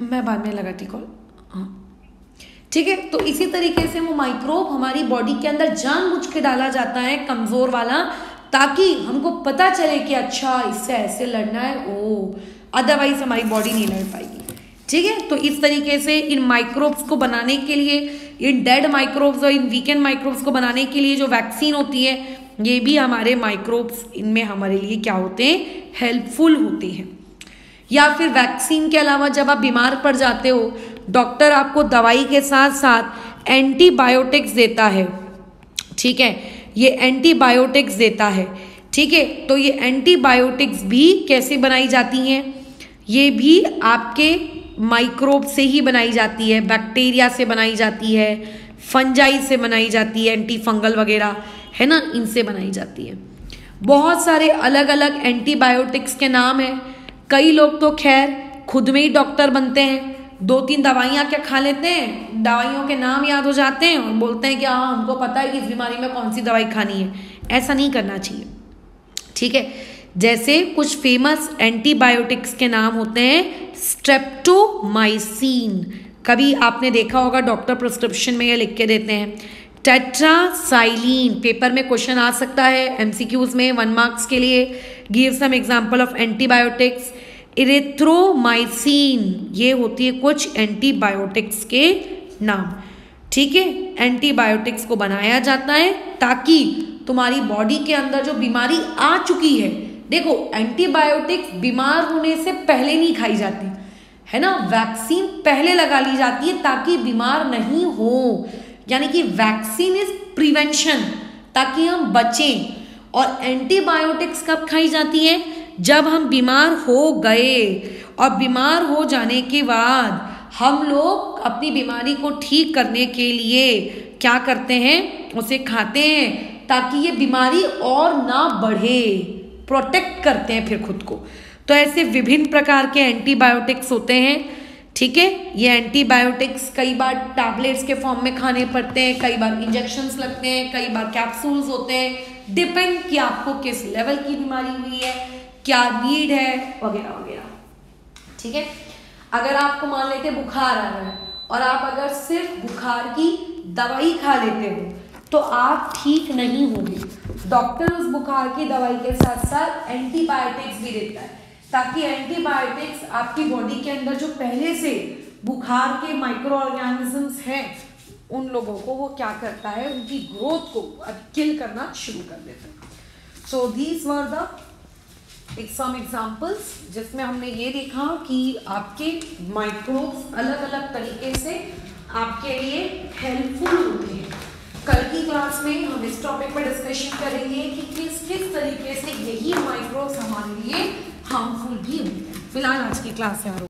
मैं बाद में लगाती कॉल। हाँ ठीक है, तो इसी तरीके से वो माइक्रोब हमारी बॉडी के अंदर जानबूझ के डाला जाता है कमज़ोर वाला, ताकि हमको पता चले कि अच्छा इससे ऐसे लड़ना है, ओ अदरवाइज हमारी बॉडी नहीं लड़ पाएगी। ठीक है, तो इस तरीके से इन माइक्रोब्स को बनाने के लिए, इन डेड माइक्रोब्स और इन वीकेंड माइक्रोब्स को बनाने के लिए जो वैक्सीन होती है, ये भी हमारे माइक्रोब्स इनमें हमारे लिए क्या होते हैं, हेल्पफुल होते हैं। या फिर वैक्सीन के अलावा जब आप बीमार पड़ जाते हो, डॉक्टर आपको दवाई के साथ साथ एंटीबायोटिक्स देता है। ठीक है, ये एंटीबायोटिक्स देता है। ठीक है, तो ये एंटीबायोटिक्स भी कैसे बनाई जाती हैं, ये भी आपके माइक्रोब से ही बनाई जाती है, बैक्टीरिया से बनाई जाती है, फंजाई से बनाई जाती है, एंटी फंगल वगैरह है ना, इनसे बनाई जाती है। बहुत सारे अलग अलग एंटीबायोटिक्स के नाम हैं। कई लोग तो खैर खुद में ही डॉक्टर बनते हैं, 2-3 दवाइयाँ क्या खा लेते हैं, दवाइयों के नाम याद हो जाते हैं और बोलते हैं कि हाँ हमको पता है कि इस बीमारी में कौन सी दवाई खानी है। ऐसा नहीं करना चाहिए। ठीक है, जैसे कुछ फेमस एंटीबायोटिक्स के नाम होते हैं स्ट्रेप्टोमाइसिन, कभी आपने देखा होगा डॉक्टर प्रिस्क्रिप्शन में ये लिख के देते हैं। टेट्रासाइलिन, पेपर में क्वेश्चन आ सकता है एमसीक्यूज में 1 मार्क्स के लिए। Give some example of antibiotics. Erythromycin, ये होती है कुछ एंटीबायोटिक्स के नाम। ठीक है, एंटीबायोटिक्स को बनाया जाता है ताकि तुम्हारी बॉडी के अंदर जो बीमारी आ चुकी है, देखो एंटीबायोटिक्स बीमार होने से पहले नहीं खाई जाती है ना, वैक्सीन पहले लगा ली जाती है ताकि बीमार नहीं हो, यानी कि वैक्सीन इज प्रिवेंशन, ताकि हम बचें। और एंटीबायोटिक्स कब खाई जाती है, जब हम बीमार हो गए, और बीमार हो जाने के बाद हम लोग अपनी बीमारी को ठीक करने के लिए क्या करते हैं, उसे खाते हैं ताकि ये बीमारी और ना बढ़े, प्रोटेक्ट करते हैं फिर खुद को। तो ऐसे विभिन्न प्रकार के एंटीबायोटिक्स होते हैं। ठीक है, ये एंटीबायोटिक्स कई बार टैबलेट्स के फॉर्म में खाने पड़ते हैं, कई बार इंजेक्शंस लगते हैं, कई बार कैप्सूल्स होते हैं, डिपेंड कि आपको किस लेवल की बीमारी हुई है, क्या नीड है वगैरह वगैरह। ठीक है, अगर आपको मान लेते बुखार आ रहा है और आप अगर सिर्फ बुखार की दवाई खा लेते हो तो आप ठीक नहीं होंगे। डॉक्टर उस बुखार की दवाई के साथ साथ एंटीबायोटिक्स भी देता है, ताकि एंटीबायोटिक्स आपकी बॉडी के अंदर जो पहले से बुखार के माइक्रो ऑर्गेनिजम्स हैं उन लोगों को वो क्या करता है, उनकी ग्रोथ को किल करना शुरू कर देता है। So these were the some examples जिसमें हमने ये देखा कि आपके माइक्रोब्स अलग अलग तरीके से आपके लिए हेल्पफुल होते हैं। कल की क्लास में हम इस टॉपिक पर डिस्कशन करेंगे कि किस किस तरीके से यही माइक्रोब्स हमारे लिए हार्मफुल भी होते हैं। फिलहाल आज की क्लास है।